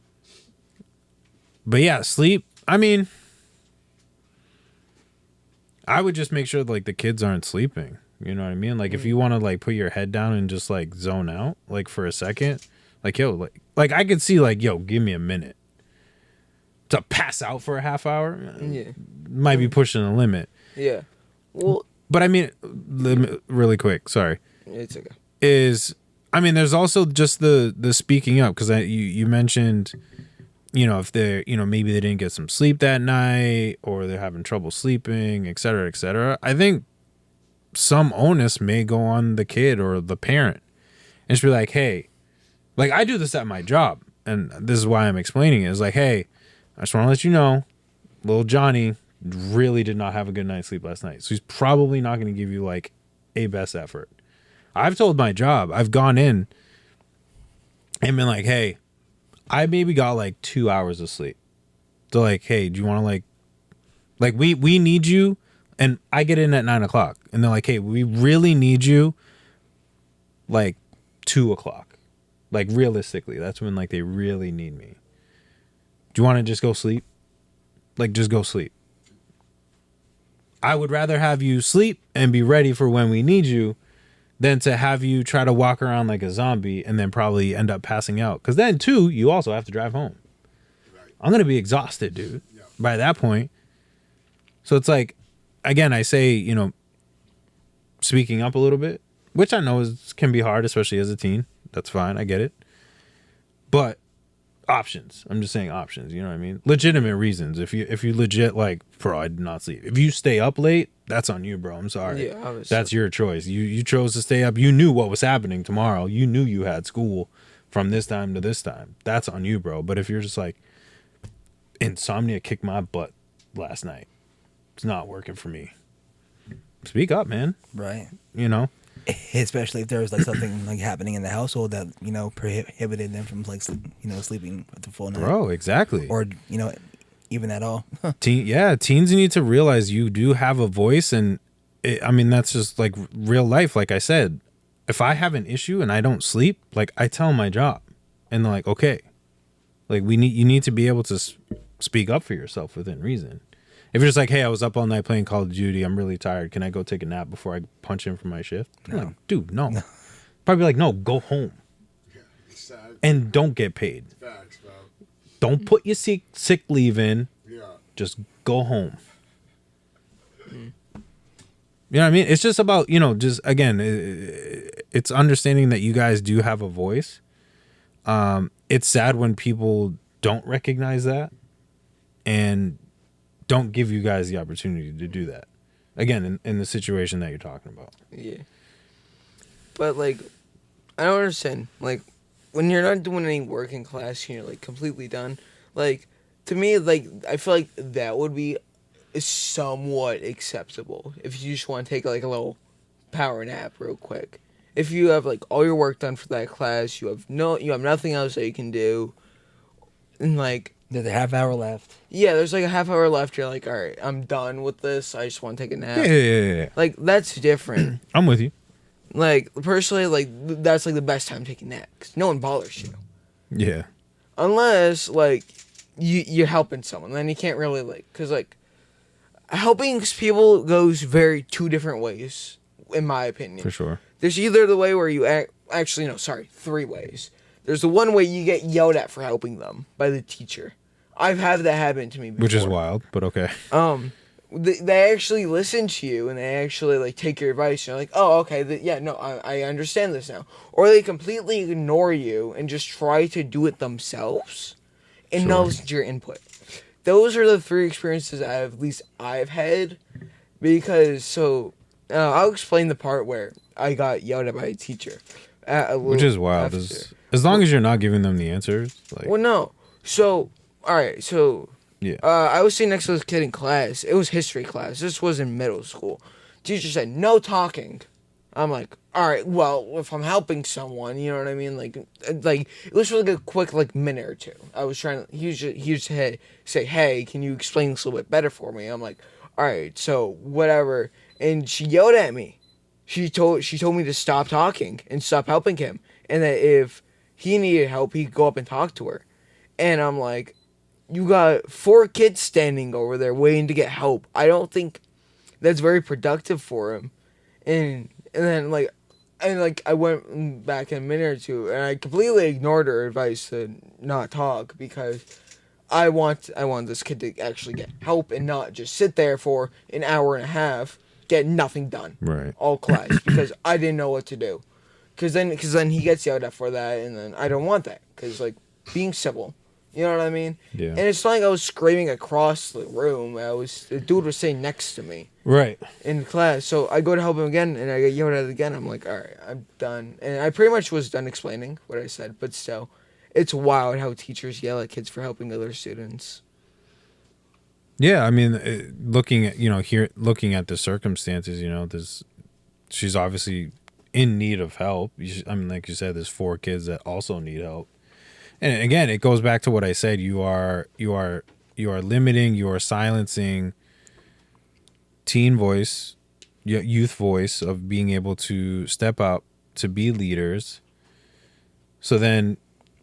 But yeah, sleep. I mean, I would just make sure like the kids aren't sleeping. You know what I mean? Like if you want to like put your head down and just like zone out like for a second, like yo, like I could see like, yo, give me a minute to pass out for a half hour. Yeah. Might be pushing the limit. Yeah. Well, But I mean, really quick, sorry. it's okay. I mean, there's also just the speaking up, because you mentioned, you know, if they're, you know, maybe they didn't get some sleep that night or they're having trouble sleeping, et cetera, et cetera. I think some onus may go on the kid or the parent and just be like, hey, like I do this at my job, and this is why I'm explaining it. It's like, hey, I just want to let you know, little Johnny really did not have a good night's sleep last night. So he's probably not going to give you like a best effort. I've told my job, I've gone in and been like, hey, I maybe got like 2 hours of sleep. They're like, hey, do you want to like we need you. And I get in at 9 o'clock and they're like, hey, we really need you like 2 o'clock. Like realistically, that's when like they really need me. Do you want to just go sleep? Like just go sleep. I would rather have you sleep and be ready for when we need you than to have you try to walk around like a zombie and then probably end up passing out. Because then, too, you also have to drive home. Right. I'm going to be exhausted, dude, by that point. So it's like, again, I say, you know, speaking up a little bit, which I know can be hard, especially as a teen. That's fine. I get it. But options. I'm just saying options. You know what I mean? Legitimate reasons. If you legit like, bro, I did not sleep. If you stay up late, that's on you, bro. I'm sorry. Yeah, obviously. That's your choice. You chose to stay up. You knew what was happening tomorrow. You knew you had school from this time to this time. That's on you, bro. But if you're just like, insomnia kicked my butt last night, it's not working for me. Speak up, man. Right. You know? Especially if there was like something like happening in the household that, you know, prohibited them from like sleeping the full night. Bro, exactly. Or, you know, even at all. Teens need to realize you do have a voice, and I mean that's just like real life. Like I said, if I have an issue and I don't sleep, like I tell my job, and they're like, okay, like you need to be able to speak up for yourself within reason. If you're just like, hey, I was up all night playing Call of Duty, I'm really tired, can I go take a nap before I punch in for my shift? I'm like, dude, no. Probably like, no, go home and don't get paid. Facts, bro. Don't put your sick leave in. Yeah. Just go home. You know what I mean? It's just about, you know, just again, it's understanding that you guys do have a voice. It's sad when people don't recognize that and don't give you guys the opportunity to do that. Again, in the situation that you're talking about. Yeah. But, like, I don't understand. Like, when you're not doing any work in class and you're, like, completely done, like, to me, like, I feel like that would be somewhat acceptable if you just want to take, like, a little power nap real quick. If you have, like, all your work done for that class, you have nothing else that you can do, and, like, There's a half hour left. yeah, there's like a half hour left. You're like, all right, I'm done with this. I just want to take a nap. Yeah. Like, that's different. I'm with you. Like, personally, like, that's like the best time to take a nap because no one bothers you. Yeah. Unless, like, you're helping someone. Then you can't really, like, because, like, helping people goes two different ways, in my opinion. For sure. There's either the way where you three ways. There's the one way you get yelled at for helping them by the teacher. I've had that happen to me before. Which is wild, but okay. they actually listen to you and they actually like take your advice. You're like, oh, okay, I understand this now. Or they completely ignore you and just try to do it themselves and not Sure. listen to your input. Those are the three experiences at least I've had. Because I'll explain the part where I got yelled at by a teacher. Which is wild. As long as you're not giving them the answers. Like, Well, no. So, all right. So, yeah. I was sitting next to this kid in class. It was history class. This was in middle school. Teacher said no talking. I'm like, all right. Well, if I'm helping someone, you know what I mean. Like it was for like a quick like minute or two. I was trying to. He used to say, hey, can you explain this a little bit better for me? I'm like, all right. So whatever. And she yelled at me. She told me to stop talking and stop helping him, and that if he needed help, he could go up and talk to her. And I'm like, you got 4 kids standing over there waiting to get help. I don't think that's very productive for him. And then I went back in a minute or two, and I completely ignored her advice to not talk because I want this kid to actually get help and not just sit there for an hour and a half, get nothing done. Right. All class because I didn't know what to do. Because then he gets yelled at for that, and then I don't want that. Because like being civil. You know what I mean? Yeah. And it's not like I was screaming the room. The dude was sitting next to me Right. in class. So I go to help him again, and I get yelled at again. I'm like, all right, I'm done. And I pretty much was done explaining what I said. But still, it's wild how teachers yell at kids for helping other students. Yeah, I mean, looking at looking at the circumstances, she's obviously in need of help. I mean, like you said, there's 4 kids that also need help. And again, it goes back to what I said. You are limiting, you are silencing teen voice, youth voice of being able to step up to be leaders. So then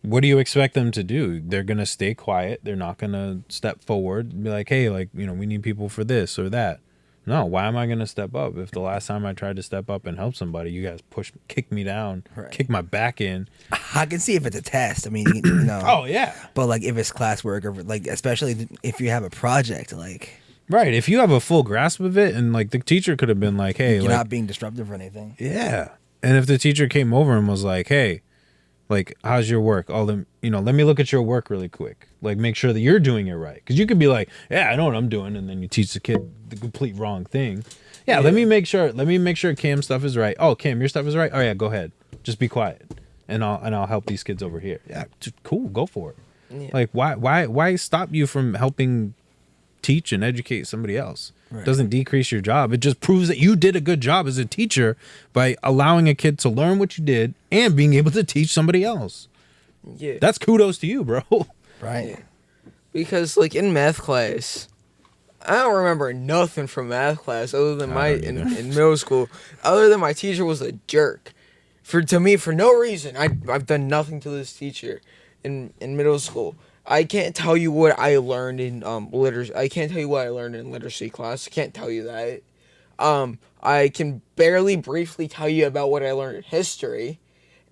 what do you expect them to do? They're going to stay quiet. They're not going to step forward and be like, hey, we need people for this or that. No, why am I going to step up? If the last time I tried to step up and help somebody, you guys kick me down, Right. kick my back in. I can see if it's a test. I mean, Oh, yeah. But like if it's classwork or like especially if you have a project, like Right. If you have a full grasp of it and like the teacher could have been like, hey, you're like, not being disruptive or anything. yeah. And if the teacher came over and was like, hey, like, how's your work? Let me look at your work really quick. Like, make sure that you're doing it right. Because you could be like, yeah, I know what I'm doing. And then you teach the kid the complete wrong thing. Yeah, let me make sure Cam's stuff is right. Oh, Cam, your stuff is right. Oh, yeah, go ahead. Just be quiet. And I'll help these kids over here. Yeah, cool. Go for it. Yeah. Like, why stop you from helping teach and educate somebody else? Right. It doesn't decrease your job. It just proves that you did a good job as a teacher by allowing a kid to learn what you did and being able to teach somebody else. Yeah. That's kudos to you, bro. Right. Yeah. Because like in math class, I don't remember nothing from math class other than in middle school, other than my teacher was a jerk. For no reason. I've done nothing to this teacher in middle school. I can't tell you what I learned in literacy. I can't tell you what I learned in literacy class. I can't tell you that. I can barely briefly tell you about what I learned in history.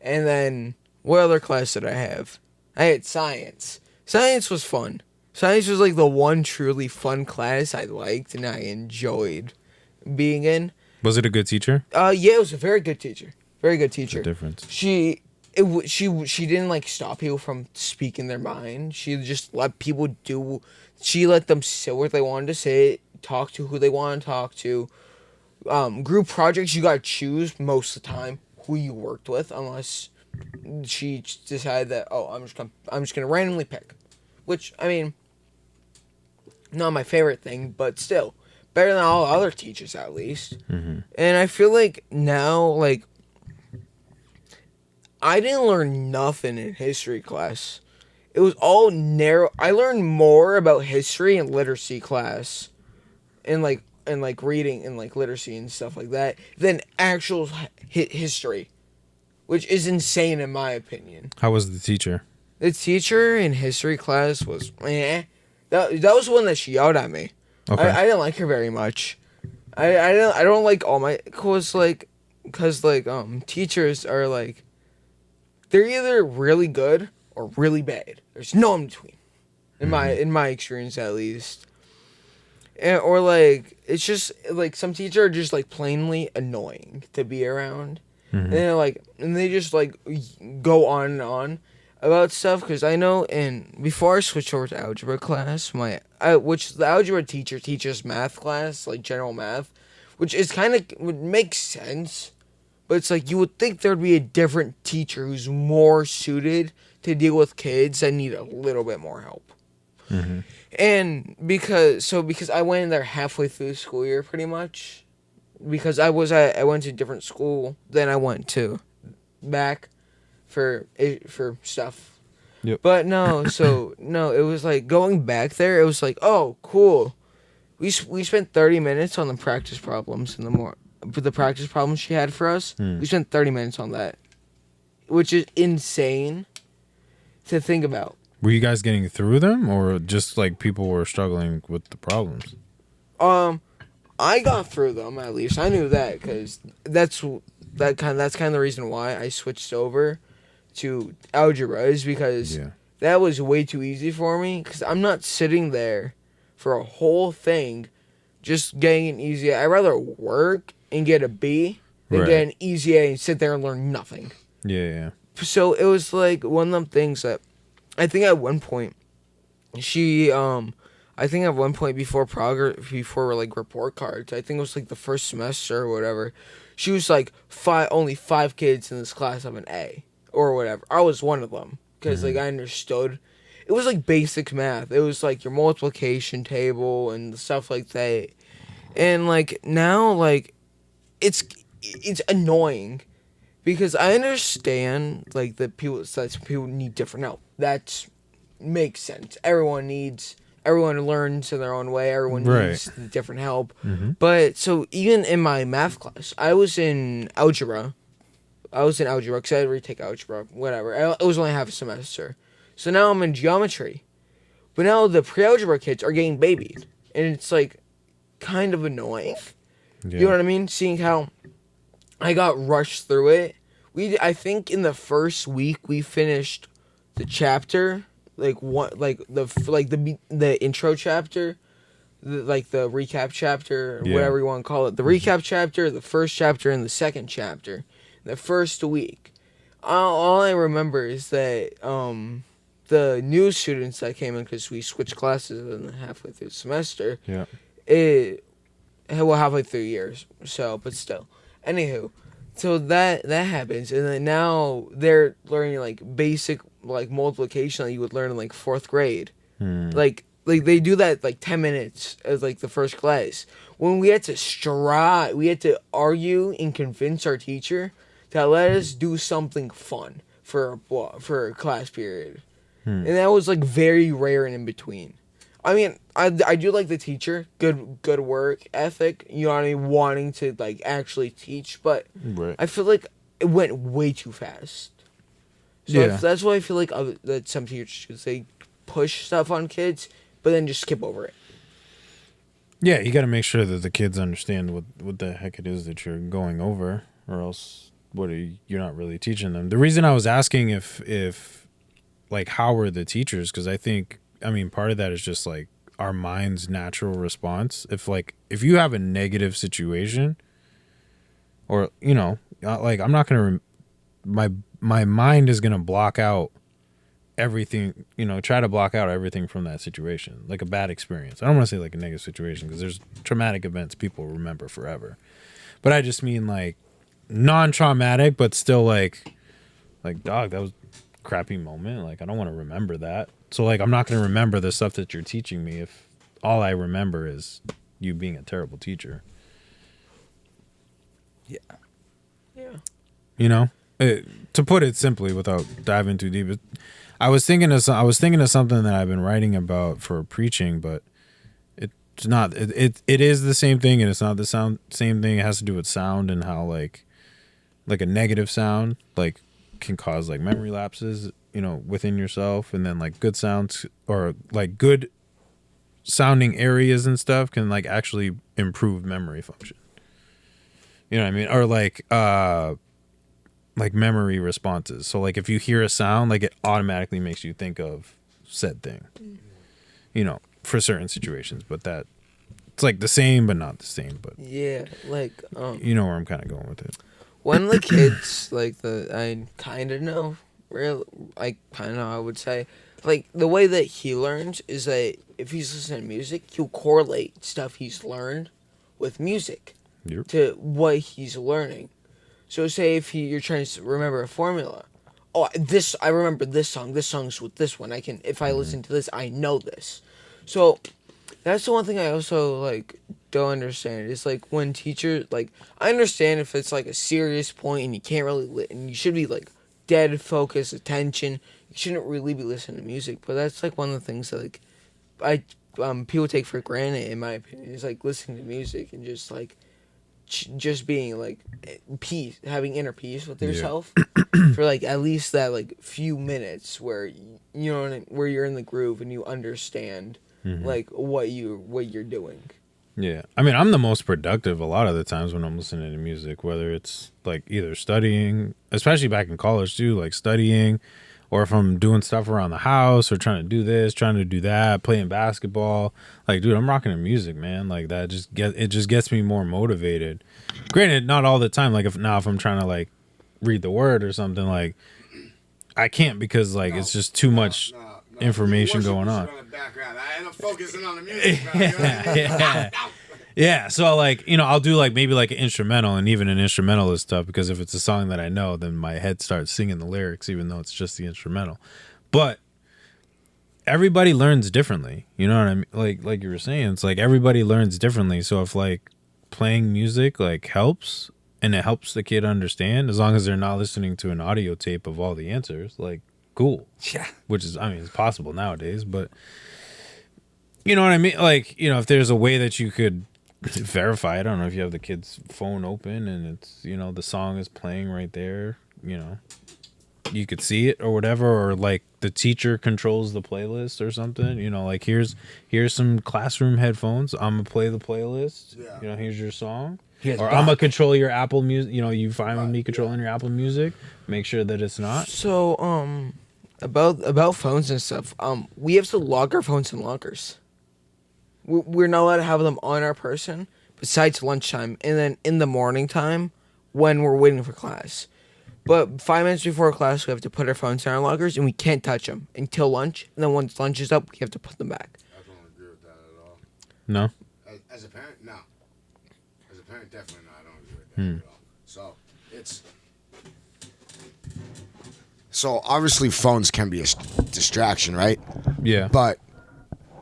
And then what other class did I have? I had science. Science was fun. Science was like the one truly fun class I liked and I enjoyed being in. Was it a good teacher? Yeah, it was a very good teacher. Very good teacher. What's the difference? She didn't like stop people from speaking their mind. She just let people do. She let them say what they wanted to say, talk to who they want to talk to. Group projects, you gotta choose most of the time who you worked with, unless she decided that I'm just gonna randomly pick, which I mean, not my favorite thing, but still better than all other teachers at least. Mm-hmm. And I feel like now like. I didn't learn nothing in history class. It was all narrow. I learned more about history in literacy class, and like reading and like literacy and stuff like that than actual history, which is insane in my opinion. How was the teacher? The teacher in history class was That was the one that she yelled at me. Okay. I didn't like her very much. I don't like all my because teachers are like. They're either really good or really bad. There's no in between, in my experience at least. or like it's just like some teachers are just like plainly annoying to be around, and they're like, and they just like go on and on about stuff. Because I know, and before I switched over to algebra class, which the algebra teacher teaches math class, like general math, which is kind of would make sense, but it's like you would think there'd be a different teacher who's more suited to deal with kids that need a little bit more help. And because I went in there halfway through the school year, pretty much, because I went to a different school, then I went to back for stuff. Yep. But no, it was like going back there. It was like, oh, cool. We spent 30 minutes on the practice problems for the practice problems she had for us. We spent 30 minutes on that, which is insane to think about. Were you guys getting through them, or just like people were struggling with the problems? I got through them at least. I knew that because that's kind of the reason why I switched over to algebra is because that was way too easy for me. Because I'm not sitting there for a whole thing, just getting an easy A. I'd rather work and get a B than get an easy A and sit there and learn nothing. Yeah. So it was like one of them things that I think at one point before like report cards, I think it was like the first semester or whatever, she was like only 5 kids in this class have an A or whatever. I was one of them because like I understood. It was like basic math. It was like your multiplication table and stuff like that. And like now, like it's annoying because I understand like that people need different help. That makes sense. Everyone learns in their own way. Everyone needs different help. But so even in my math class, I was in algebra because I had to retake algebra. Whatever. It was only half a semester. So now I'm in geometry. But now the pre-algebra kids are getting babied. And it's like kind of annoying. You know what I mean? Seeing how I got rushed through it. I think in the first week we finished the chapter, the intro chapter, the recap chapter, whatever you want to call it. The recap chapter, the first chapter, and the second chapter. The first week. All I remember is that the new students that came in, because we switched classes in halfway through the semester. Yeah. Halfway through years. So, but still. Anywho. So that happens, and then now they're learning like basic like multiplication that you would learn in like 4th grade. Like they do that like 10 minutes as like the first class. When we had to argue and convince our teacher to let us do something fun for a class period, and that was like very rare and in between. I mean, I do like the teacher, good work ethic, you know what I mean, wanting to like actually teach, but I feel like it went way too fast. So that's why I feel like that some teachers they push stuff on kids, but then just skip over it. Yeah, you got to make sure that the kids understand what the heck it is that you're going over, or else you're not really teaching them. The reason I was asking if like how were the teachers, because I mean, part of that is just like our mind's natural response. If you have a negative situation, or you know, like I'm not gonna my mind is gonna block out everything. You know, try to block out everything from that situation, like a bad experience. I don't want to say like a negative situation because there's traumatic events people remember forever, but I just mean like non-traumatic, but still like dog, that was a crappy moment. Like I don't want to remember that. So, like, I'm not going to remember the stuff that you're teaching me if all I remember is you being a terrible teacher. Yeah. You know, to put it simply, without diving too deep, I was thinking of something that I've been writing about for preaching, but it's not. It is the same thing, and it's not the same thing. It has to do with sound and how like a negative sound like can cause like memory lapses, you know, within yourself, and then like good sounds or like good sounding areas and stuff can like actually improve memory function. You know what I mean? Or like memory responses. So like if you hear a sound, like it automatically makes you think of said thing. You know, for certain situations, but It's like the same, but not the same. But Yeah, like you know where I'm kind of going with it. one of the kids like I kind of know, real I kind of know, I would say, like the way that he learns is that if he's listening to music, he'll correlate stuff he's learned with music Yep. to what he's learning. So say if you're trying to remember a formula, oh this I remember this song. This song's with this one. I can if I listen to this, I know this. So that's the one thing I also like don't understand. It's like when teachers like I understand if it's like a serious point and you can't really and you should be like dead focus attention. You shouldn't really be listening to music. But that's like one of the things that like I people take for granted in my opinion is like listening to music and just like just being like peace, having inner peace with yourself for like at least that like few minutes where you know what I mean, where you're in the groove and you understand like what you're doing. Yeah. I mean, I'm the most productive a lot of the times when I'm listening to music, whether it's like either studying, especially back in college too, like studying, or if I'm doing stuff around the house or trying to do this, trying to do that, playing basketball. Like, dude, I'm rocking to music, man. Like that just gets me more motivated. Granted, not all the time. Like if I'm trying to like read the word or something, like I can't because like it's just too much information going on. I end up focusing on the music. Bro. You know what I mean? Yeah. Yeah, so like, you know, I'll do like maybe like an instrumental, and even an instrumental is tough because if it's a song that I know, then my head starts singing the lyrics even though it's just the instrumental. But everybody learns differently. You know what I mean? Like you were saying, it's like everybody learns differently. So if like playing music like helps and it helps the kid understand, as long as they're not listening to an audio tape of all the answers, like cool. Yeah. Which is, I mean, it's possible nowadays, but you know what I mean? Like, you know, if there's a way that you could verify, I don't know if you have the kid's phone open and it's, you know, the song is playing right there, you know, you could see it or whatever, or like the teacher controls the playlist or something, you know, like here's some classroom headphones, I'm gonna play the playlist, you know, here's your song, Here's or Bob. I'm gonna control your Apple Music, you know, you fine with me controlling your Apple Music, make sure that it's not. So about phones and stuff, we have to lock our phones in lockers. We're not allowed to have them on our person besides lunchtime and then in the morning time when we're waiting for class. But 5 minutes before class, we have to put our phones in our lockers and we can't touch them until lunch. And then once lunch is up, we have to put them back. I don't agree with that at all. No. As a parent, no. As a parent, definitely not. I don't agree with that at all. So so obviously phones can be a distraction, right? Yeah. But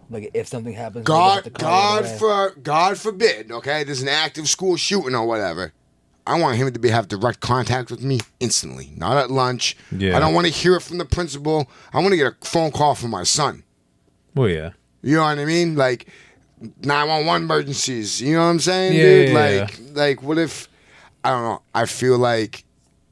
Like if something happens, they have to call it away. God forbid, okay, there's an active school shooting or whatever. I want him to have direct contact with me instantly, not at lunch. Yeah. I don't want to hear it from the principal. I want to get a phone call from my son. Well, yeah. You know what I mean? Like 911 emergencies. You know what I'm saying, Yeah, dude? yeah, Like what if, I don't know, I feel like,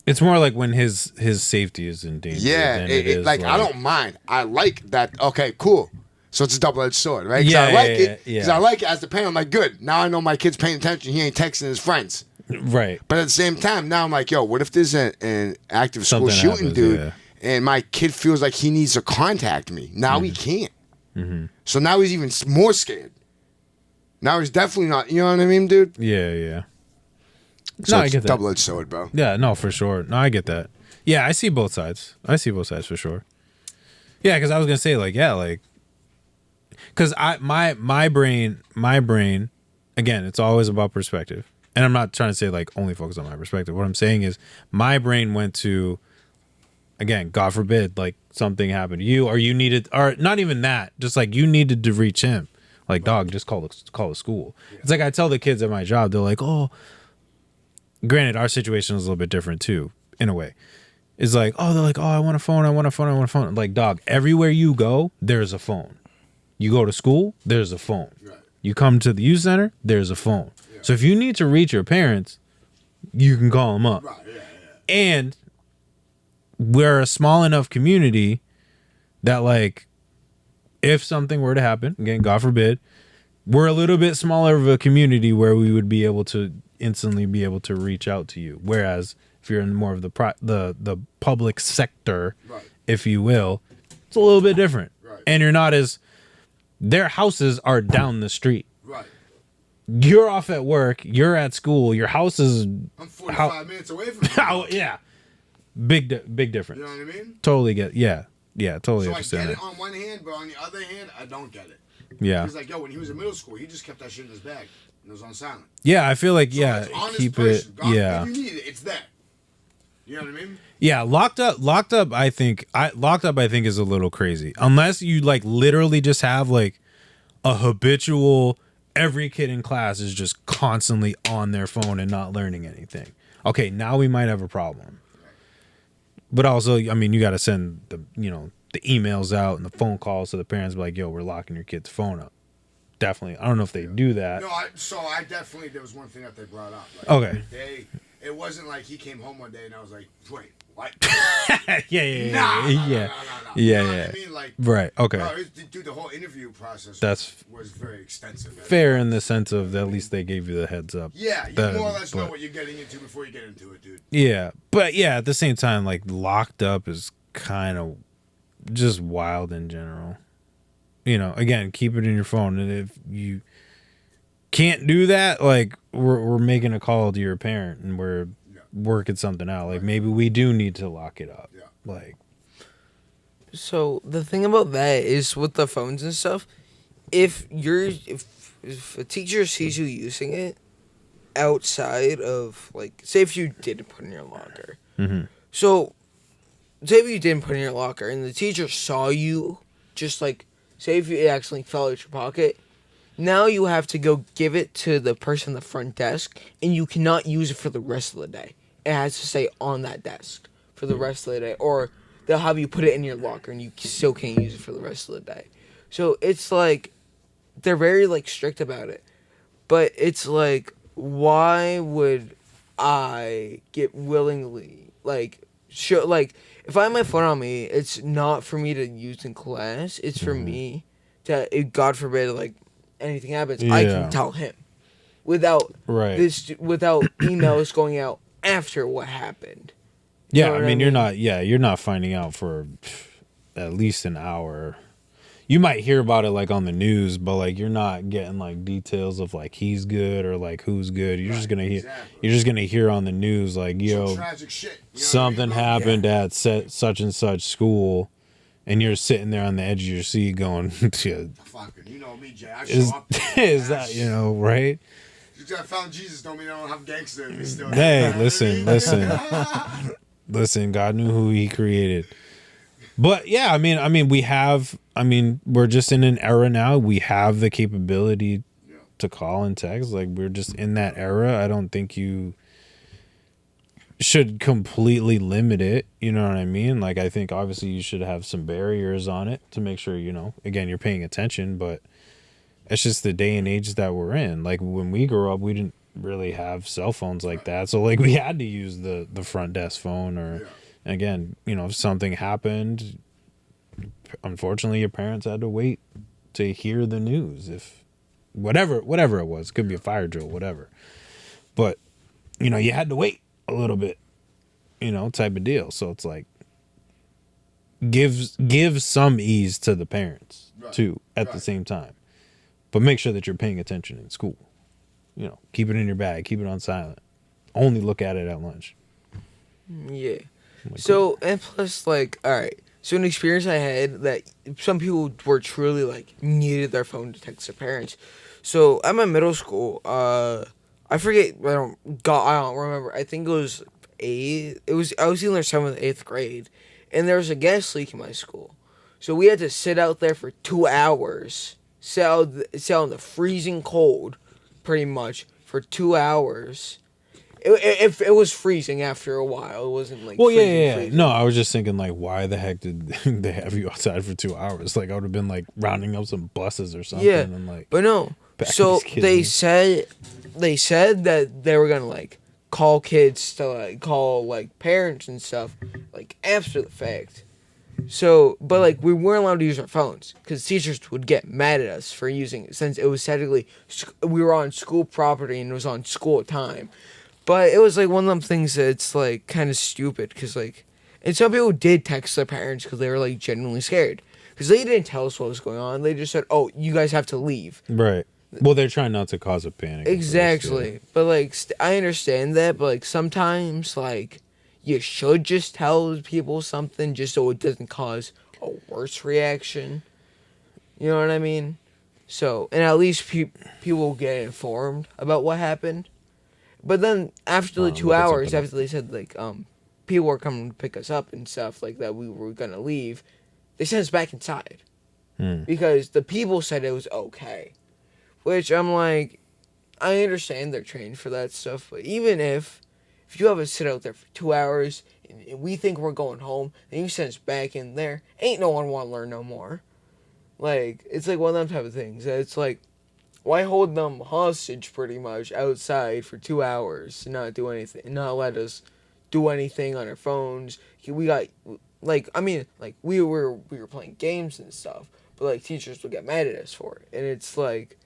It's more like when his safety is in danger. yeah, than it is like I don't mind. I like that. Okay, cool. So it's a double-edged sword, right? 'Cause Yeah, I like yeah, it. yeah. Because I like it as the parent. I'm like, good. Now I know my kid's paying attention. He ain't texting his friends. Right. But at the same time, now I'm like, yo, what if there's an active school Something shooting, happens, dude, yeah. and my kid feels like he needs to contact me? Now he can't. So now he's even more scared. Now he's definitely not. You know what I mean, dude? Yeah, yeah. So No, I it's get that. double-edged sword, bro. Yeah, no, for sure. No, I get that. Yeah, I see both sides. I see both sides for sure. Yeah, because I was gonna say like, yeah, like, because my brain, again, it's always about perspective, and I'm not trying to say like only focus on my perspective. What I'm saying is my brain went to, again, God forbid, like something happened to you, or you needed, or not even that, just like you needed to reach him. Like, dog, just call the school. Yeah. It's like I tell the kids at my job, they're like, oh. Granted, our situation is a little bit different too, in a way. It's like, oh, they're like, oh, I want a phone. Like, dog, everywhere you go, there's a phone. You go to school, there's a phone. Right. You come to the youth center, there's a phone. Yeah. So if you need to reach your parents, you can call them up. Right, yeah. And we're a small enough community that, like, if something were to happen, again, God forbid, we're a little bit smaller of a community where we would be able to instantly be able to reach out to you. Whereas if you're in more of the public sector, Right. if you will, it's a little bit different. Right. And you're not as, their houses are down the street. Right. you're off at work, you're at school, your house is I'm 45 minutes away from you. how yeah. Big difference. You know what I mean? Totally totally So I understand get it that. on one hand, but on the other hand, I don't get it. Yeah. He's like, yo, when he was in middle school, he just kept that shit in his bag and it was on silent. Yeah, I feel like So yeah, it's on his keep person. it God, yeah. When you need it, it's there. You know what I mean? Yeah, locked up I think is a little crazy. Unless you like literally just have like a habitual every kid in class is just constantly on their phone and not learning anything. Okay, now we might have a problem. But also, I mean, you got to send the emails out and the phone calls to the parents, be like, "Yo, we're locking your kid's phone up." Definitely, I don't know if they do that. No, I definitely, there was one thing that they brought up. Like, Okay. It wasn't like he came home one day and I was like, wait, what? yeah. Nah. Yeah, You know yeah. what I mean? Like, Right. Okay. no, dude, the whole interview process was very extensive. Fair in the sense of at least they gave you the heads up. Yeah, you more or less know what you're getting into before you get into it, dude. Yeah, but yeah, at the same time, like locked up is kind of just wild in general. Again, keep it in your phone, and if you can't do that, like we're making a call to your parent and we're working something out. Like maybe we do need to lock it up. Yeah. Like, So the thing about that is with the phones and stuff, if a teacher sees you using it outside of, like, say if you didn't put in your locker. Mhm. So say if you didn't put in your locker and the teacher saw you, just like say if you accidentally fell out your pocket, now you have to go give it to the person at the front desk and you cannot use it for the rest of the day. It has to stay on that desk for the rest of the day, or they'll have you put it in your locker and you still can't use it for the rest of the day. So it's like they're very like strict about it. But it's like, why would I get willingly if I have my phone on me, it's not for me to use in class. It's for me to, if God forbid, like anything happens, I Yeah. can tell him without Right. without emails going out after what happened. yeah, know I what mean, I mean? you're not finding out for at least an hour. You might hear about it like on the news, but like you're not getting like details of like he's good or like who's good. You're just gonna hear. Exactly. You're just gonna hear on the news like, Some yo, tragic shit. You know what I something mean? happened at such and such school, and you're sitting there on the edge of your seat going, Fucking, you know me, Jay. I show is, up. is that, right? Just 'cause I found Jesus don't mean I don't have gangster in me still. Hey, You know what I mean? listen, God knew who he created. But yeah, I mean, we're just in an era now. We have the capability to call and text. Like, we're just in that era. I don't think you should completely limit it. You know what I mean? Like, I think obviously you should have some barriers on it to make sure, again, you're paying attention, but it's just the day and age that we're in. Like, when we grew up, we didn't really have cell phones like that. So like we had to use the front desk phone, or again, if something happened, unfortunately your parents had to wait to hear the news. If whatever it was, could be a fire drill, whatever. But you had to wait a little bit, type of deal. So it's like give some ease to the parents too at the same time. But make sure that you're paying attention in school. Keep it in your bag, keep it on silent. Only look at it at lunch. Yeah. So, and plus, like, all right. So, an experience I had that some people were truly, like, needed their phone to text their parents. So, I'm in middle school. I forget. I don't remember. I think it was I was either 7th or 8th grade, and there was a gas leak in my school. So we had to sit out there for 2 hours, sit out in the freezing cold, pretty much for 2 hours. It was freezing after a while. It wasn't like freezing. No, I was just thinking like, why the heck did they have you outside for 2 hours? Like I would have been like rounding up some buses or something. Yeah, and like, but no. So they said that they were gonna like call kids to like call like parents and stuff like after the fact. So, but like we weren't allowed to use our phones because teachers would get mad at us for using it since it was technically we were on school property and it was on school time. But it was like one of them things that's like kind of stupid because like, and some people did text their parents because they were like genuinely scared because they didn't tell us what was going on. They just said, "Oh, you guys have to leave." right. Well, they're trying not to cause a panic. at first, Exactly. But like I understand that, but like sometimes like you should just tell people something just so it doesn't cause a worse reaction. You know what I mean? So, and at least people get informed about what happened. But then after the two look at hours, something after they said like people were coming to pick us up and stuff like that, we were gonna leave. They sent us back inside because the people said it was okay. Which I'm like, I understand they're trained for that stuff, but even if you have us sit out there for 2 hours and we think we're going home and you send us back in there, ain't no one want to learn no more. Like, it's like one of them type of things. It's like, why hold them hostage pretty much outside for 2 hours and not do anything, not let us do anything on our phones? We got, like, I mean, like, we were playing games and stuff, but like teachers would get mad at us for it. And it's like,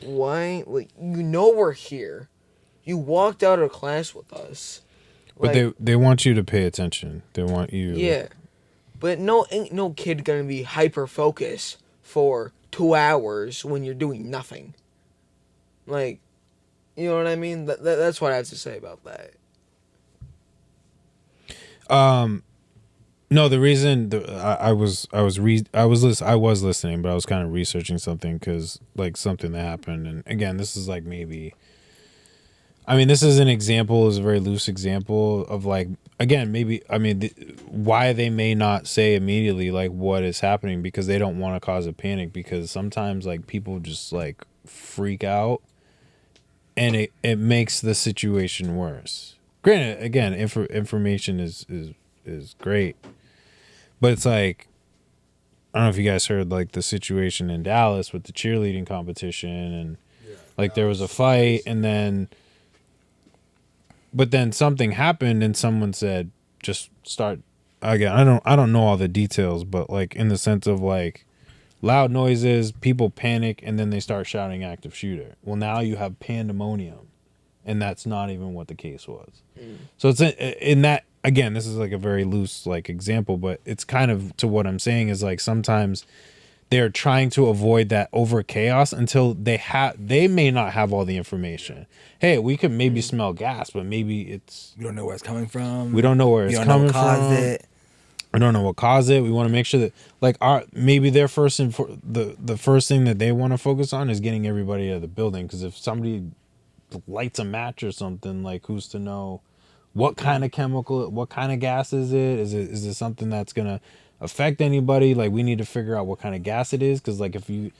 why? Like, you know we're here. You walked out of class with us. But they want you to pay attention. They want you. Yeah. But ain't no kid gonna be hyper focused for 2 hours when you're doing nothing. Like, you know what I mean? That's what I have to say about that. No, the reason I was listening, but I was kind of researching something because like something that happened, and again, this is like maybe. I mean, this is an example, is a very loose example of like, again, maybe, I mean, why they may not say immediately like what is happening because they don't want to cause a panic, because sometimes like people just like freak out and it makes the situation worse. Granted, again, information is great, but it's like, I don't know if you guys heard like the situation in Dallas with the cheerleading competition, and like there was a fight, and then but then something happened and someone said just start again. I don't know all the details, but like in the sense of like loud noises, people panic, and then they start shouting active shooter. Well, now you have pandemonium, and that's not even what the case was. So it's in that, again, this is like a very loose like example, but it's kind of to what I'm saying is like sometimes they're trying to avoid that over chaos until they may not have all the information. Hey, we could maybe smell gas, but maybe it's We don't know where it's coming from. we don't know where it's We don't know coming what caused from. it. I don't know what caused it. We want to make sure that like maybe their the first thing that they want to focus on is getting everybody out of the building, because if somebody lights a match or something, like who's to know what kind of chemical, what kind of gas is it? Is it something that's gonna affect anybody? Like we need to figure out what kind of gas it is, because like if you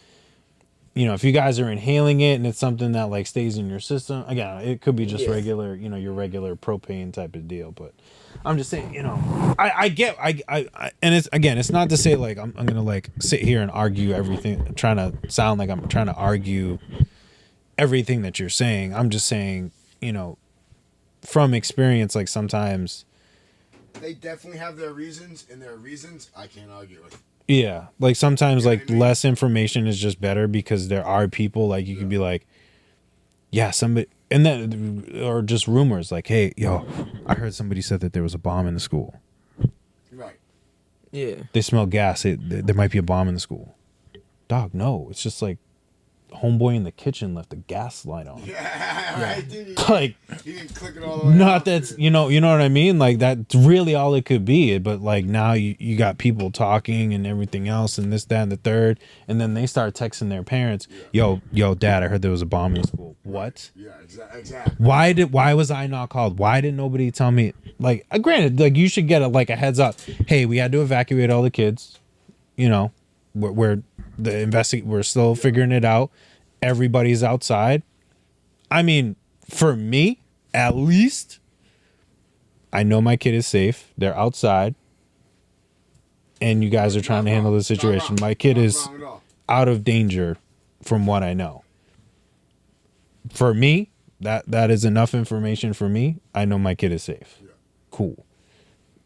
guys are inhaling it and it's something that like stays in your system, again, it could be just regular, your regular propane type of deal. But I'm just saying, I get, and it's not to say like I'm gonna like sit here and argue everything, trying to sound like I'm trying to argue everything that you're saying. I'm just saying, from experience, like sometimes they definitely have their reasons, and their reasons I can't argue with. Yeah, like sometimes You know like what I mean? less information is just better, because there are people like you could be like, yeah, somebody, and then or just rumors like, hey, yo, I heard somebody said that there was a bomb in the school. Right. Yeah. They smell gas. There might be a bomb in the school. Dog, no, it's just like homeboy in the kitchen left the gas light on. Yeah. Right. Like, He didn't click it all the way not out, that's dude. you know what I mean, like that's really all it could be. But like now you got people talking and everything else and this, that, and the third, and then they start texting their parents, yo dad, I heard there was a bomb in the school. What? Yeah, exactly. Why was I not called? Why didn't nobody tell me? Like, granted, like you should get a heads up. Hey, we had to evacuate all the kids. We're we're still figuring it out. Everybody's outside. I mean, for me, at least, I know my kid is safe. They're outside, and you guys are trying to handle the situation. My kid is out of danger, from what I know. For me, that is enough information for me. I know my kid is safe. Yeah. Cool.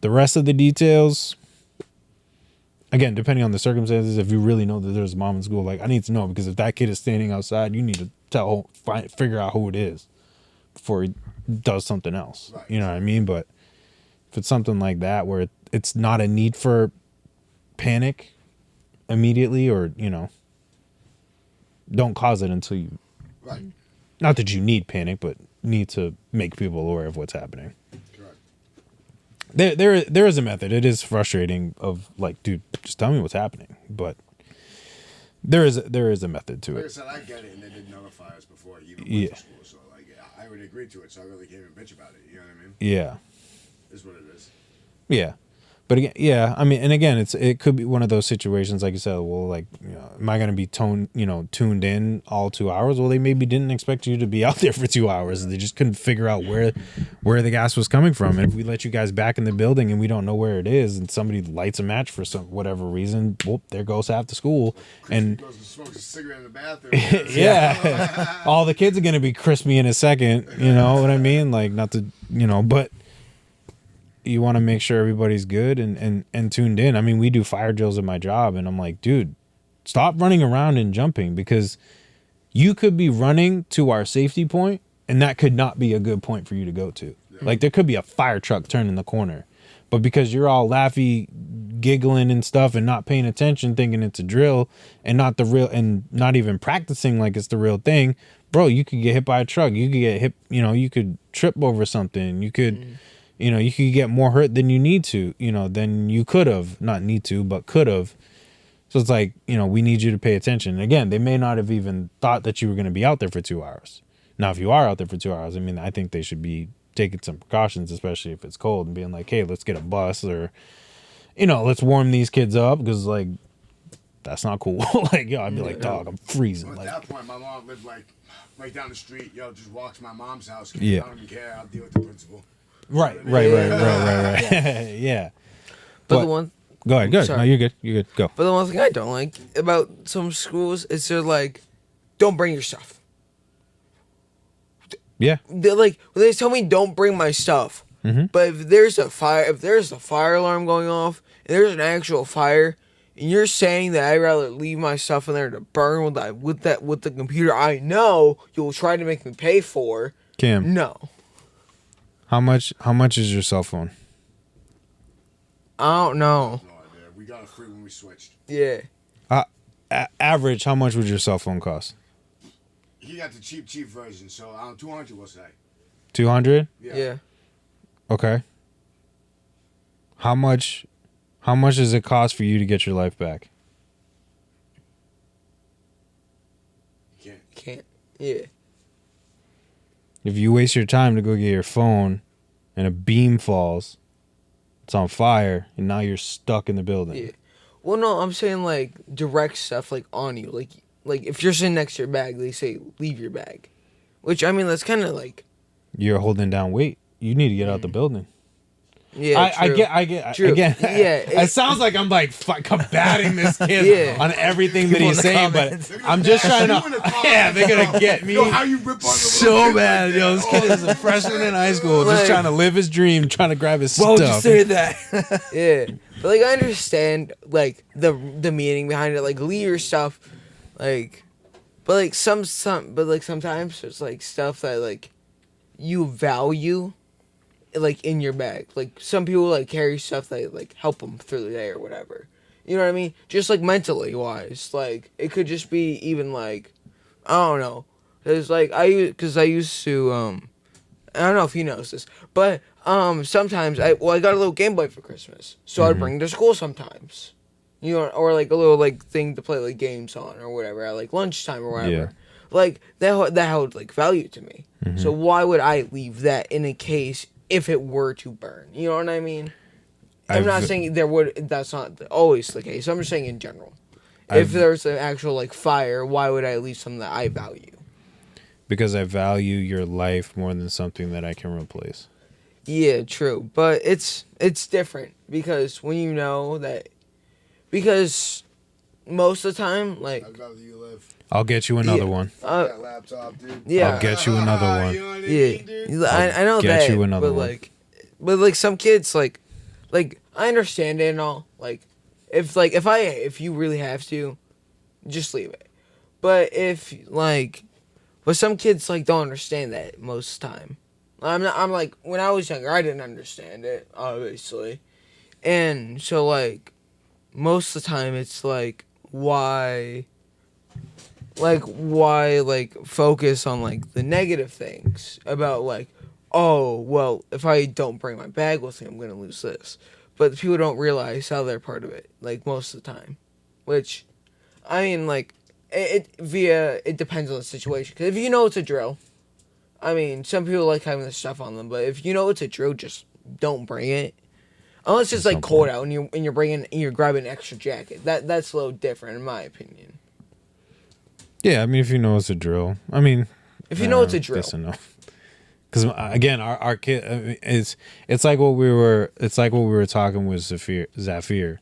The rest of the details, again, depending on the circumstances, if you really know that there's a bomb in school, like I need to know, because if that kid is standing outside, you need to figure out who it is before he does something else. Right. You know what I mean? But if it's something like that where it's not a need for panic immediately, or don't cause it until you Right. Not that you need panic, but need to make people aware of what's happening. Correct. There is a method. It is frustrating of like, dude, just tell me what's happening. But there is a method to Like I it. said, I get it, and they did notify us before I even Yeah. went to school. So like, I already agreed to it, so I really can't even bitch about it. You know what I mean? Yeah. Is what it is. Yeah. But again, yeah, I mean, and again, it could be one of those situations, like you said. Well, like, am I going to be tuned in all 2 hours? Well, they maybe didn't expect you to be out there for 2 hours. They just couldn't figure out where the gas was coming from. And if we let you guys back in the building and we don't know where it is, and somebody lights a match for some whatever reason, whoop, there goes half the school. And Goes and smokes a cigarette in the bathroom. yeah, all the kids are going to be crispy in a second. You know what I mean? Like, not to, but you want to make sure everybody's good and tuned in. I mean, we do fire drills at my job, and I'm like, dude, stop running around and jumping, because you could be running to our safety point, and that could not be a good point for you to go to. Like, there could be a fire truck turning the corner, but because you're all laughy, giggling and stuff, and not paying attention, thinking it's a drill and not the real, and not even practicing like it's the real thing, bro, you could get hit by a truck. You could get hit. You could trip over something. You could. You could get more hurt than you need to, than you could have. Not need to, but could have. So it's like, we need you to pay attention. And again, they may not have even thought that you were going to be out there for 2 hours. Now, if you are out there for 2 hours, I mean, I think they should be taking some precautions, especially if it's cold, and being like, hey, let's get a bus, or, let's warm these kids up, because, like, that's not cool. Like, I'd be like, dog, I'm freezing. Well, at Like, that point, my mom lived like right down the street. Just walk to my mom's house. Yeah. I don't even care. I'll deal with the principal. right. Yeah. But the one, Go ahead. Good. Sorry. No, you're good. You're good. Go. but the one thing I don't like about some schools is they're like, don't bring your stuff. Yeah. They're like, well, they tell me don't bring my stuff. But if there's a fire alarm going off, and there's an actual fire, and you're saying that I'd rather leave my stuff in there to burn with the computer I know you'll try to make me pay for. Cam, No, how much is your cell phone? I don't know. No idea. We got it free when we switched. Yeah, Average, how much would your cell phone cost? He got the cheap version, so 200 we'll say. 200? yeah. Okay. How much does it cost for you to get your life back? You can't. Can't. Yeah. If you waste your time to go get your phone and a beam falls, it's on fire, and now you're stuck in the building. Yeah. Well, no, I'm saying like direct stuff like on you, like if you're sitting next to your bag, they say leave your bag, which I mean that's kind of like You're holding down weight. You need to get out the building. yeah. I true. get. True. Again, Yeah, it sounds like I'm like combating this kid Yeah. on everything that People he's in the saying, comments. but I'm just trying You in the to. car, Yeah, they're gonna get me. Yo, how you rip on the So little kid bad, like yo. that? This kid is a freshman in high school, just Like- trying to live his dream, trying to grab his Why would you stuff. say that? Yeah, but like I understand like the meaning behind it, like leave your stuff, like, but like sometimes there's like stuff that like you value, like in your bag. Like some people like carry stuff that like help them through the day or whatever. You know what I mean? Just like mentally wise, like it could just be even like I don't know. Cause like I used to I don't know if he knows this, but sometimes I got a little Game Boy for Christmas, so I'd bring it to school sometimes, or like a little like thing to play like games on or whatever at like lunchtime or whatever. Yeah. Like that held like value to me. So why would I leave that in a case if it were to burn? You know what I mean? I'm not saying that's not always the case. I'm just saying in general. If there's an actual like fire, why would I leave something that I value? Because I value your life more than something that I can replace. Yeah, true. But it's different because when you know that, because most of the time, like, I'd rather you live. I'll get you another Yeah. one. That laptop, dude. yeah, I'll get you another one. You know what I yeah, mean, dude? I know get that. you another but one. like some kids, like I understand it and all. Like, if you really have to, just leave it. But but some kids like don't understand that most of the time. I'm like when I was younger, I didn't understand it obviously, and so like most of the time it's like why like why like focus on like the negative things about like, oh well, if I don't bring my bag with me, I'm gonna lose this. But people don't realize how they're part of it, like most of the time. Which, I mean, like it depends on the situation. Because if you know it's a drill, I mean, some people like having the stuff on them, but if you know it's a drill, just don't bring it. Unless it's There's like no cold point. out and you're grabbing an extra jacket. That's a little different in my opinion. Yeah, I mean, if you know it's a drill, I mean, If you know it's a drill. yes and no. Because again, our kid, I mean, it's like what we were talking with Zafir.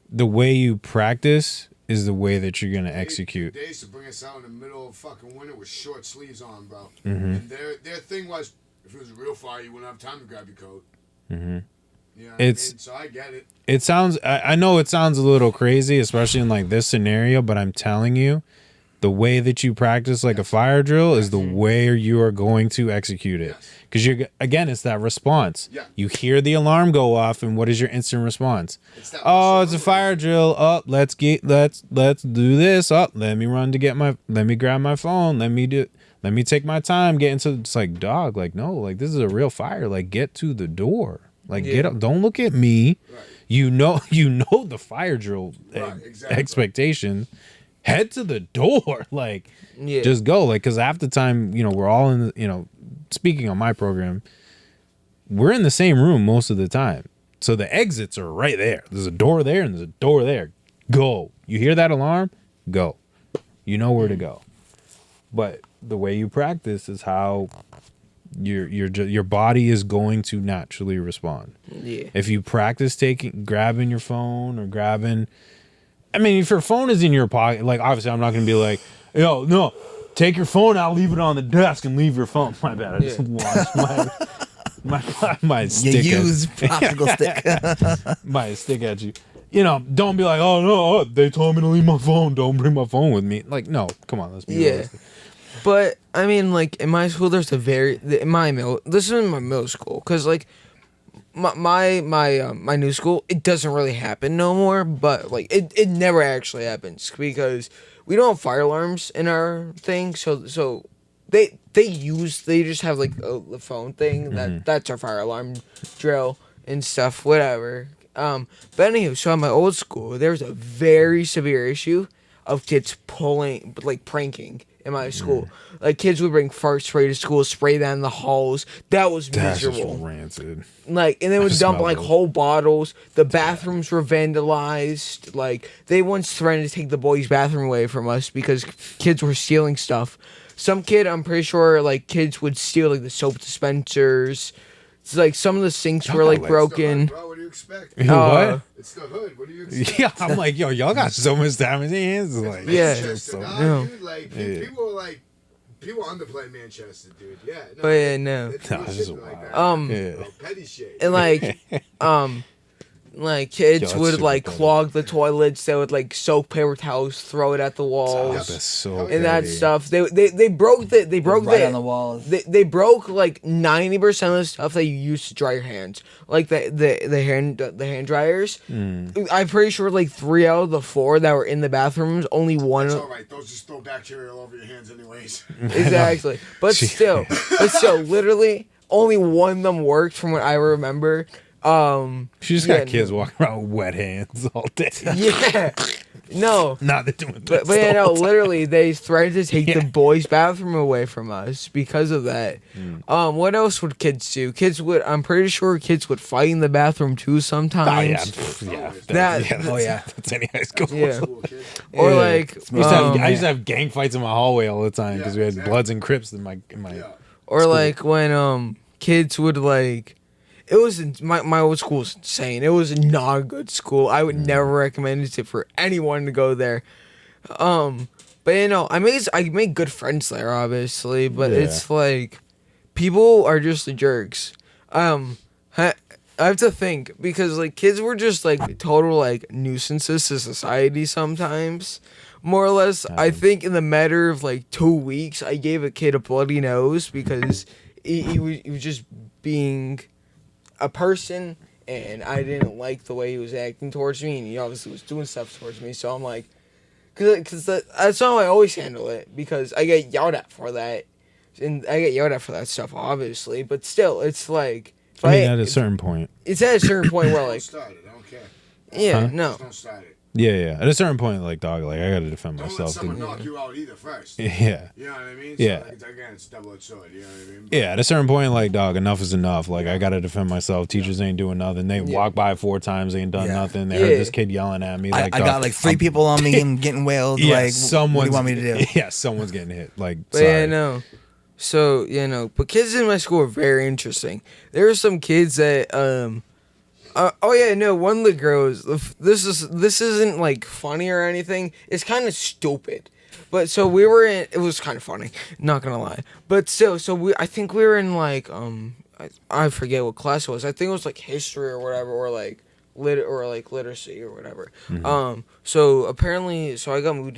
The way you practice is the way that you're gonna execute. They used to bring us out in the middle of fucking winter with short sleeves on, bro. Mm-hmm. And their thing was, if it was a real fire, you wouldn't have time to grab your coat. Mm-hmm. You know what It's- I mean? So I get it. It sounds. I know it sounds a little crazy, especially in like this scenario. But I'm telling you, the way that you practice like a fire drill is the way you are going to execute it. Yes. Because it's that response. Yeah. You hear the alarm go off, and what is your instant response? It's that Oh, muscle it's a memory. fire drill. Oh, let's do this. Oh, let me grab my phone. Let me take my time getting to. It's like, dog, like, no, like this is a real fire. Like, get to the door. Like, get up. Don't look at me. Right. You know the fire drill Right, exactly. expectation. Head to the door. Like, Yeah. just go. Like, because half the time, we're all in the, speaking on my program, we're in the same room most of the time. So the exits are right there. There's a door there and there's a door there. Go. You hear that alarm? Go. You know where to go. But the way you practice is how your body is going to naturally respond. Yeah. If you practice grabbing your phone or I mean, if your phone is in your pocket, like obviously I'm not going to be like, yo, no, take your phone out, leave it on the desk and leave your phone. My bad. I just launched my You stick use popsicle stick. my stick at you. Don't be like, oh no, they told me to leave my phone. Don't bring my phone with me. Like, no, come on, let's be Yeah. realistic. But I mean, like in my school, this is in my middle school, because like my new school, it doesn't really happen no more. But like it never actually happens because we don't have fire alarms in our thing. So they just have like the phone thing that's our fire alarm drill and stuff, whatever. But anywho, so at my old school, there was a very severe issue of kids pranking in my school. Like kids would bring fart spray to school, spray that in the halls. That was That's just miserable. rancid. Like, and they I would just dump smell like those. whole bottles. The bathrooms were vandalized. Like, they once threatened to take the boys' bathroom away from us because kids were stealing stuff. Some kid, I'm pretty sure, like kids would steal like the soap dispensers. It's like some of the sinks were like Like- broken. Bro, what do you expect? What? It's the hood. What do you expect? Yeah, I'm like, yo, y'all got so much damage in your hands. It's like, Yeah. Manchester, dog, Yeah. dude. Like, Yeah. people underplay Manchester, dude. Yeah. No, But yeah, no. it's Nah, real this shit is like wild. that. Yeah. Bro, petty shit. And like kids Yo, that's would super like petty. clog the toilets. They would like soak paper towels, throw it at the Oh, walls, that's so and that petty. stuff. They broke right on the walls. They broke like 90% of the stuff that you use to dry your hands, like the hand dryers. I'm pretty sure like 3 out of the 4 that were in the bathrooms, only one. It's all right. Those just throw bacteria all over your hands, anyways. Exactly, but still, literally only one of them worked from what I remember. She just Yeah, got kids walking around with wet hands all day. Yeah, no. Not they're doing But this yeah, the no, whole time. literally, they threatened to take the boys' bathroom away from us because of that. What else would kids do? I'm pretty sure kids would fight in the bathroom too Oh, yeah. sometimes. Pff, yeah. That- Oh, yeah. That's any high school. Yeah. Cool kid. Or Yeah. like, I used to have gang fights in my hallway all the time because Yeah, we had exactly. Bloods and Crips in my. Yeah. or like when kids would like, it was my old school was insane. It was not a good school. I would never recommend it for anyone to go there. But I made good friends there, obviously. But Yeah. it's like people are just the jerks. I have to think because like kids were just like total like nuisances to society sometimes. More or less, I think in the matter of like 2 weeks, I gave a kid a bloody nose because he was just being a person, and I didn't like the way he was acting towards me, and he obviously was doing stuff towards me. So I'm like, Because that's how I always handle it. Because I get yelled at for that, and I get yelled at for that stuff, obviously. But still, it's like if I mean, at a certain point. it's at a certain point where Don't like, start it. I don't care. yeah, Huh? no, Just don't start it. Yeah. At a certain point, like, dog, like, I gotta defend Don't let myself. someone knock you out either first. Yeah. You know what I mean? Yeah. So, like, again, it's double-edged sword. You know what I mean? Yeah, at a certain point, like, dog, enough is enough. Like, I gotta defend myself. Teachers ain't doing nothing. They walked by 4 times, they ain't done Yeah. nothing. They heard Yeah. this kid yelling at me. I Like, got dog, like 3 people on me and getting wailed. yeah, Like, what do someone's, you want me to do? Yeah, someone's getting hit. Like, but sorry. yeah, no. So but kids in my school are very interesting. There are some kids that one of the girls. This isn't like funny or anything. It's kind of stupid. But so we were in. It was kind of funny. Not gonna lie. But still, I think we were in like I forget what class it was. I think it was like history or whatever, or like literacy or whatever. So apparently, I got moved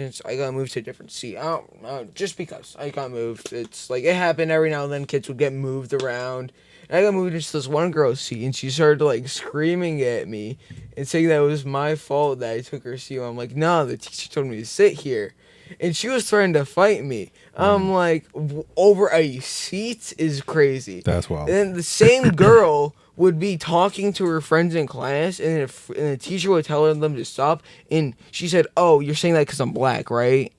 to a different seat. I don't know, just because I got moved. It's like it happened every now and then. Kids would get moved around. And I got moved into this one girl's seat, and she started like screaming at me and saying that it was my fault that I took her seat. I'm like, no, the teacher told me to sit here, and she was trying to fight me. I'm like, over a seat is crazy. That's wild. And then the same girl would be talking to her friends in class, and the teacher would tell them to stop. And she said, "Oh, you're saying that because I'm black, right?"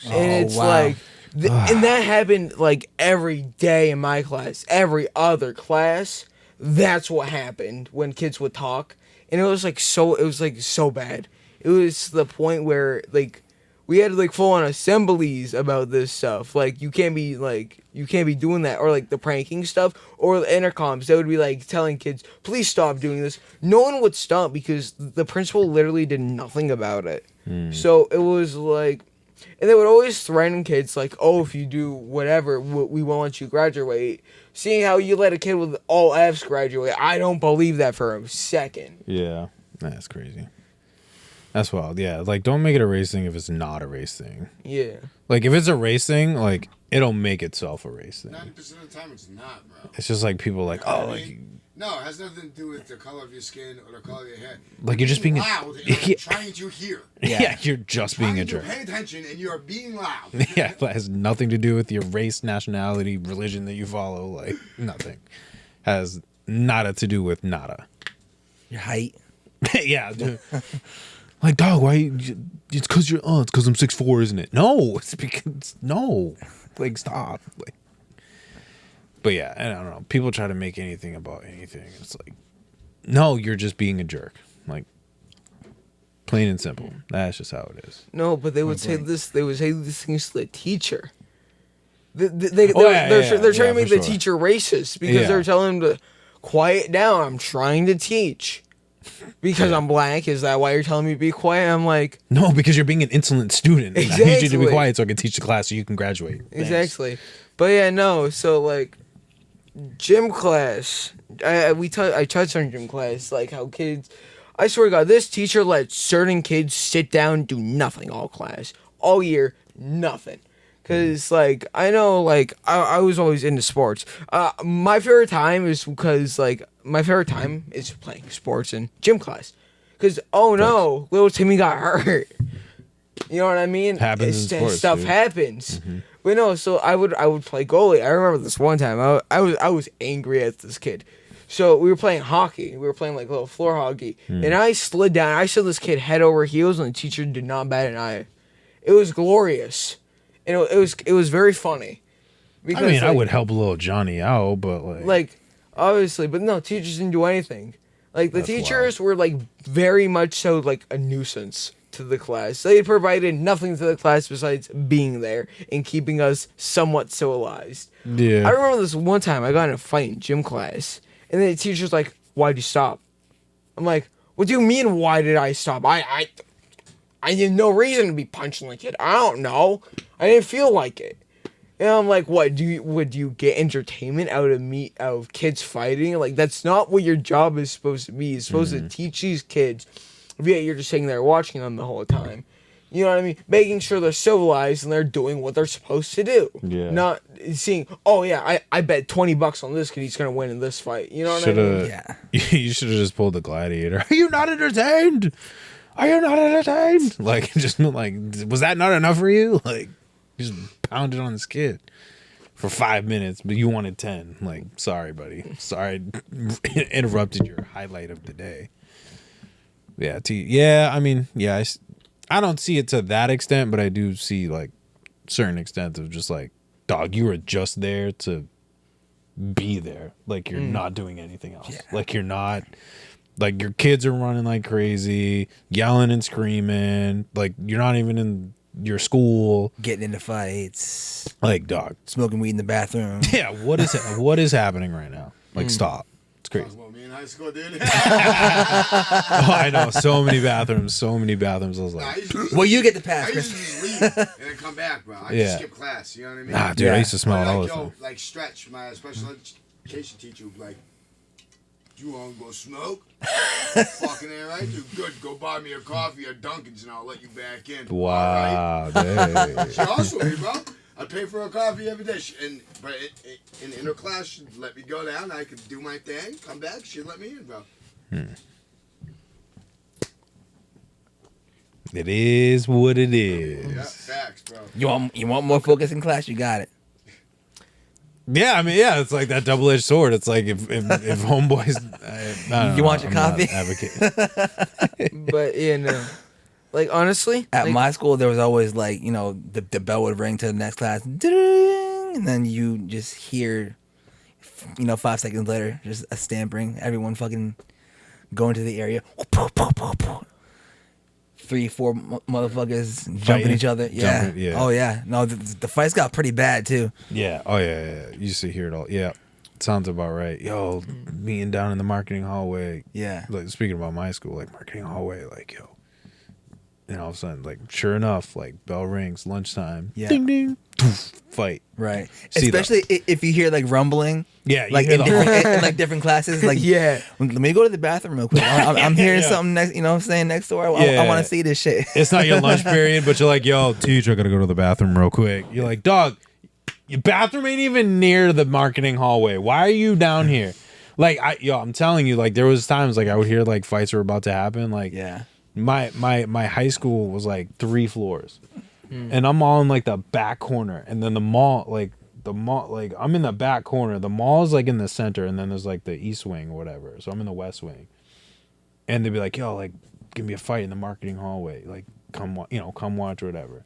And it's wow. like, and that happened like every day in my class, every other class. That's what happened when kids would talk, and it was like so bad. It was to the point where like we had like full on assemblies about this stuff. Like you can't be doing that, or like the pranking stuff, or the intercoms. They would be like telling kids, please stop doing this. No one would stop because the principal literally did nothing about it. So it was like, and they would always threaten kids like, oh, if you do whatever, we won't let you graduate. Seeing how you let a kid with all F's graduate, I don't believe that for a second. Yeah, that's crazy. That's wild. Yeah, like, don't make it a race thing if it's not a race thing. Yeah. Like, if it's a race thing, like, it'll make itself a race thing. 90% of the time, it's not, bro. It's just like people like, You know oh, what I like, mean? No, it has nothing to do with the color of your skin or the color of your hair. Like, you're just being loud. And I'm Yeah. trying to hear. yeah, you're just being a Trying jerk. to pay attention, and you are being loud. Yeah, that has nothing to do with your race, nationality, religion that you follow. Like, nothing. Has nada to do with nada. Your height. Yeah, dude. Like, dog, why? It's because you're. Oh, it's because I'm 6'4", isn't it? No, it's because no. Like, stop. Like, but yeah, I don't know. People try to make anything about anything. It's like, no, you're just being a jerk. Like, plain and simple. That's just how it is. No, but they would say brain. this. They would say these things to the teacher. They're yeah, trying to make for the sure. teacher racist because Yeah. they're telling him to quiet down. I'm trying to teach. Because I'm black, is that why you're telling me to be quiet? I'm like, No, because you're being an insolent student. And I need you to be Exactly. quiet so I can teach the class so you can graduate. Thanks. exactly. But yeah, no. So like, gym class. I touched on gym class, like how kids. I swear to God, this teacher let certain kids sit down, do nothing all class, all year, nothing. Cause like I know like I was always into sports. My favorite time is playing sports in gym class. Cause oh no, little Timmy got hurt. You know what I mean? Happens in sports, Stuff dude. happens. But no, so I would play goalie. I remember this one time. I was angry at this kid. So we were playing hockey. We were playing like little floor hockey, and I slid down. I saw this kid head over heels, and the teacher did not bat an eye. It was glorious, and it was very funny. I Because, mean, I like- would help little Johnny out, but like obviously, but no, teachers didn't do anything. Like the That's teachers were like very much so like a nuisance to the class. They provided nothing to the class besides being there and keeping us somewhat civilized. yeah. I remember this one time I got in a fight in gym class, and then the teacher's like, "Why'd you stop?" I'm like, "What do you mean? Why did I stop? I had no reason to be punching the kid. I don't know. I didn't feel like it." And I'm like, "What? Would you get entertainment out of kids fighting? Like that's not what your job is supposed to be. You're supposed to teach these kids. Yet you're just sitting there watching them the whole time." You know what I mean? Making sure they're civilized and they're doing what they're supposed to do. Yeah. Not seeing, oh yeah, I bet $20 on this kid, he's gonna win in this fight. You know what I mean? Shoulda, Yeah. You should have just pulled the gladiator. Are you not entertained? are you not entertained? Like, just like, was that not enough for you? Like, just pounded on this kid for 5 minutes, but you wanted 10. Like, sorry, buddy. Sorry, interrupted your highlight of the day. Yeah, I mean, yeah, I don't see it to that extent, but I do see like certain extent of just like, dog, you were just there to be there. Like, you're not doing anything else. Yeah. Like, you're not, like, your kids are running like crazy, yelling and screaming. Like, you're not even in your school. Getting into fights. Like, dog. Smoking weed in the bathroom. Yeah, what is happening right now? Like, stop. It's crazy. Well, me in high school, dude. Oh, I know. So many bathrooms. I was Nah, I like, used to just- Well, you get the I pass, used to Chris. just leave and then come back, bro. I Yeah. just skip class. You know what I mean? nah, dude, I Yeah. used to smell it like, all the yo, time. like Stretch, my special education teacher, would be like, "You want to go smoke?" Fucking ain't right, dude. Good. Go buy me a coffee at Dunkin's and I'll let you back in. All Wow. right. Dang. She also, hey, bro, I pay for a coffee every day. But in her class, she'd let me go down. I could do my thing, come back. She'd let me in, bro. It is what it is. Yeah, facts, bro. You want more focus in class? You got it. Yeah, I mean, yeah, it's like that double-edged sword. It's like if homeboys, I don't You know, want your I'm not coffee? advocating. But yeah, no. Like honestly, At like, my school, there was always like, you know, the bell would ring to the next class, ding, and then you just hear, you know, 5 seconds later, just a stampering. Everyone fucking going to the area. 3, 4 motherfuckers jumping Fighting. each other. Yeah. Jumping, yeah. Oh yeah. No, the fights got pretty bad too. Yeah. Oh yeah. You used to hear it all. Yeah. Sounds about right. Yo, meeting down in the marketing hallway. Yeah. Like, speaking about my school, like marketing hallway, like, yo. And all of a sudden, like, sure enough, like, bell rings, lunchtime. Yeah. Ding ding. Poof, fight. Right. See Especially if you hear like rumbling. Yeah. You Like hear in the whole- different, in like different classes, like yeah. Let me go to the bathroom real quick. I'm hearing Yeah. something next. You know what I'm saying, next door. I Yeah. want to see this shit. It's not your lunch period, but you're like, yo, teacher, I gotta go to the bathroom real quick. You're like, dog, your bathroom ain't even near the marketing hallway. Why are you down here? Like, I'm telling you, like, there was times like I would hear like fights were about to happen. Like, Yeah. my high school was like 3 floors, and I'm all in like the back corner, and then the mall, like I'm in the back corner. The mall's like in the center, and then there's like the east wing or whatever. So I'm in the west wing, and they'd be like, yo, like, give me a fight in the marketing hallway, like, come watch or whatever.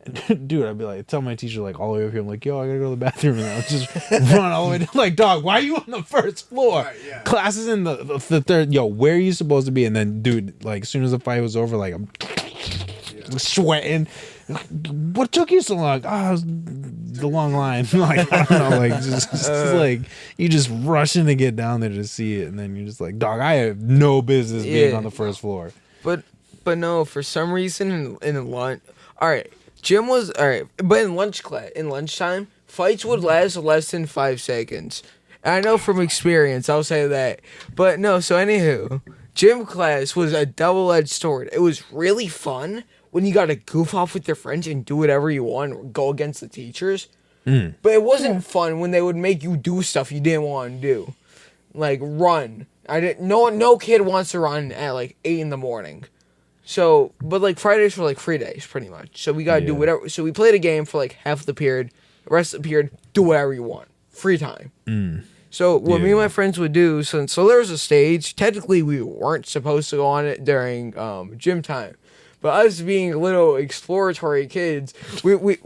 And dude, I'd be like, tell my teacher like all the way up here, I'm like, yo, I gotta go to the bathroom, and I would just run all the way down. Like, dog, why are you on the first floor? Right, yeah. Classes in the third. Yo, where are you supposed to be? And then, dude, like, as soon as the fight was over, like, I'm sweating. What took you so long? Oh, it was the long line. Like, I don't know, like, just like, you just rushing to get down there to see it, and then you're just like, dog, I have no business being Yeah. on the first floor. But no, for some reason in lunch, all right, gym was all right, but in lunchtime, fights would last less than 5 seconds. And I know from experience, I'll say that. But no, so anywho, gym class was a double-edged sword. It was really fun when you got to goof off with your friends and do whatever you want, or go against the teachers. But it wasn't fun when they would make you do stuff you didn't want to do, like run. No kid wants to run at like 8 in the morning. So, but like Fridays were like free days, pretty much. So we gotta do Yeah. whatever. So we played a game for like half the period. The rest of the period, do whatever you want, free time. So what me and my friends would do, so there was a stage. Technically, we weren't supposed to go on it during gym time, but us being little exploratory kids, we would.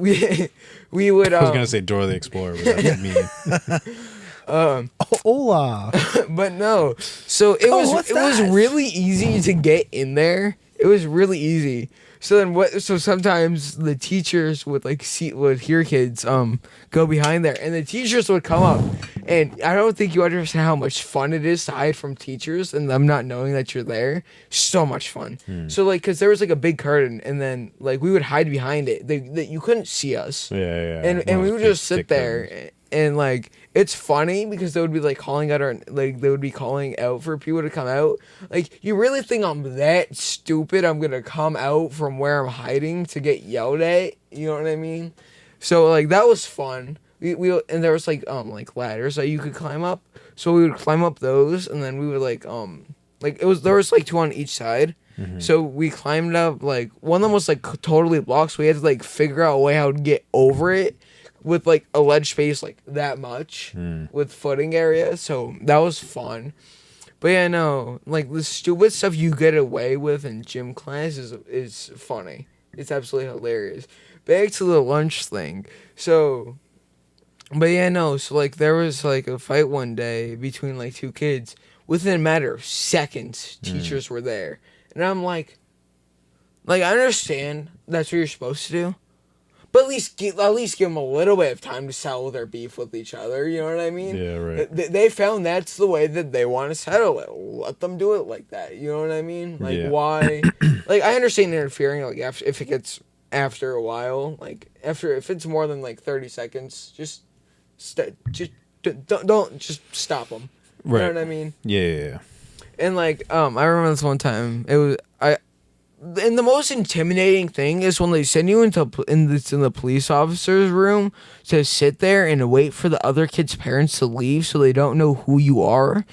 I was gonna say Dora the Explorer, but that's mean. Hola. But no. So it was what's it was that? really easy to get in there. It was really easy. So then what? So sometimes the teachers would would hear kids go behind there, and the teachers would come up, and I don't think you understand how much fun it is to hide from teachers and them not knowing that you're there. So much fun. So like, cause there was like a big curtain, and then like we would hide behind it. You couldn't see us. Yeah. And we would just sit thick there curtains. and like it's funny because they would be like calling out they would be calling out for people to come out. Like, you really think I'm that stupid I'm gonna come out from where I'm hiding to get yelled at? You know what I mean? So like that was fun. We and there was like ladders that you could climb up. So we would climb up those, and then we would there was like 2 on each side. So we climbed up, like, one of them was, like, totally blocked, so we had to, like, figure out a way how to get over it with, like, a ledge space, like, that much with footing area. So that was fun. But yeah, no, like, the stupid stuff you get away with in gym class is funny. It's absolutely hilarious. Back to the lunch thing. So, but yeah, no, so, like, there was, like, a fight one day between, like, two kids. Within a matter of seconds, teachers were there. And I'm like, I understand that's what you're supposed to do. But at least give them a little bit of time to settle their beef with each other. You know what I mean? Yeah, right. They found that's the way that they want to settle it. Let them do it like that. You know what I mean? Like, Yeah. why? Like, I understand interfering. Like, if it gets after a while, like, if it's more than, like, 30 seconds, just don't just stop them. You Right. know what I mean? Yeah. And, like, I remember this one time. And the most intimidating thing is when they send you into in the police officer's room to sit there and wait for the other kid's parents to leave, so they don't know who you are.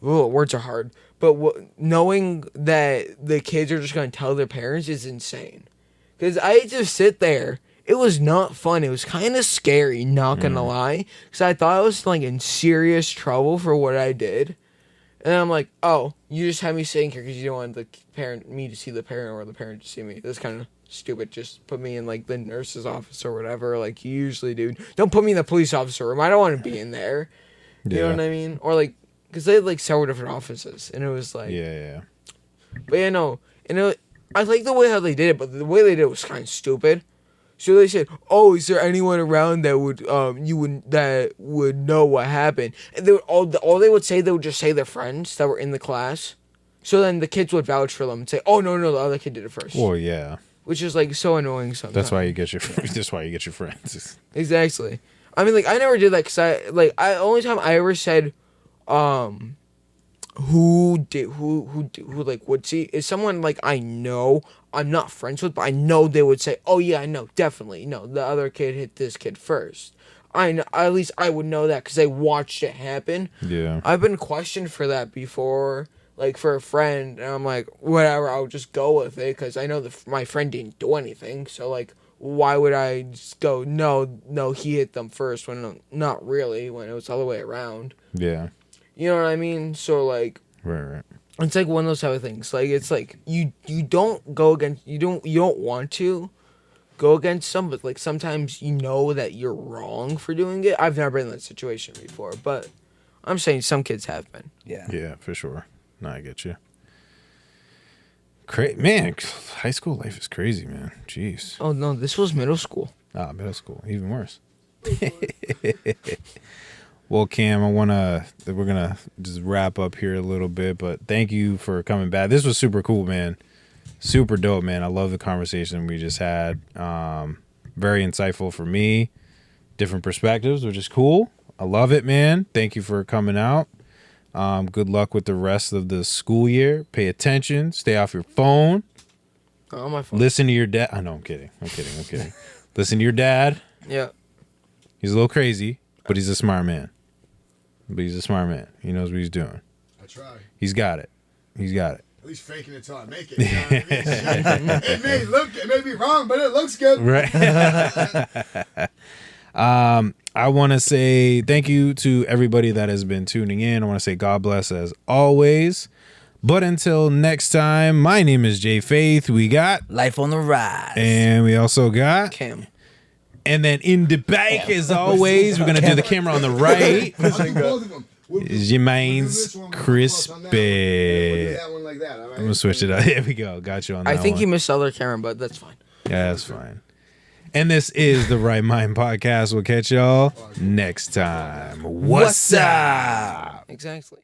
Words are hard, but knowing that the kids are just gonna tell their parents is insane. Because I just sit there. It was not fun. It was kind of scary, not gonna lie. Because I thought I was, like, in serious trouble for what I did. And I'm like, oh, you just had me sitting here because you don't want me to see the parent or the parent to see me. That's kind of stupid. Just put me in, like, the nurse's office or whatever, like you usually do. Don't put me in the police officer room. I don't want to be in there. You know what I mean? Or, like, because they had, like, several different offices. And it was like... Yeah. But yeah, no. And I like the way how they did it, but the way they did it was kind of stupid. So they said, "Oh, is there anyone around that would know what happened?" And they would, all they would say, they would just say their friends that were in the class. So then the kids would vouch for them and say, "Oh, no, the other kid did it first." Well, yeah. Which is, like, so annoying sometimes. That's why you get your friends. Exactly. I mean, like, I never did that because only time I ever said, who like would see is someone, like, I know I'm not friends with, but I know they would say, "Oh yeah, I know, definitely, no, the other kid hit this kid first." I know, at least I would know that because I watched it happen. Yeah. I've been questioned for that before, like, for a friend, and I'm like, whatever, I'll just go with it because I know my friend didn't do anything. So, like, why would I just go, no, he hit them first when not really, when it was all the way around. Yeah. You know what I mean? So, like, Right. it's like one of those type of things. Like, it's like you don't go against, you don't want to go against some, but, like, sometimes you know that you're wrong for doing it. I've never been in that situation before, but I'm saying some kids have been. Yeah. Yeah, for sure. No, I get you. Man, high school life is crazy, man. Jeez. Oh no, this was middle school. Ah, middle school, even worse. Well, Cam, we're gonna just wrap up here a little bit, but thank you for coming back. This was super cool, man. Super dope, man. I love the conversation we just had. Very insightful for me. Different perspectives, which is cool. I love it, man. Thank you for coming out. Good luck with the rest of the school year. Pay attention. Stay off your phone. Oh, my phone. Listen to your dad. I know, I'm kidding. Listen to your dad. Yeah. He's a little crazy, but he's a smart man. He knows what he's doing. I try. He's got it. At least faking it till I make it. You know what I mean? It may be wrong, but it looks good. Right. I want to say thank you to everybody that has been tuning in. I want to say God bless as always. But until next time, my name is Jay Faith. We got Life on the Rise. And we also got Cam. And then in the back, as always, we're going to do the camera on the right. I'll do both of them. Jermaine's Crispy. I'm going to switch it up. Here we go. Got you on that I think one. you missed the other camera, but that's fine. Yeah, that's fine. And this is the Right Mind Podcast. We'll catch y'all next time. What's up? Exactly.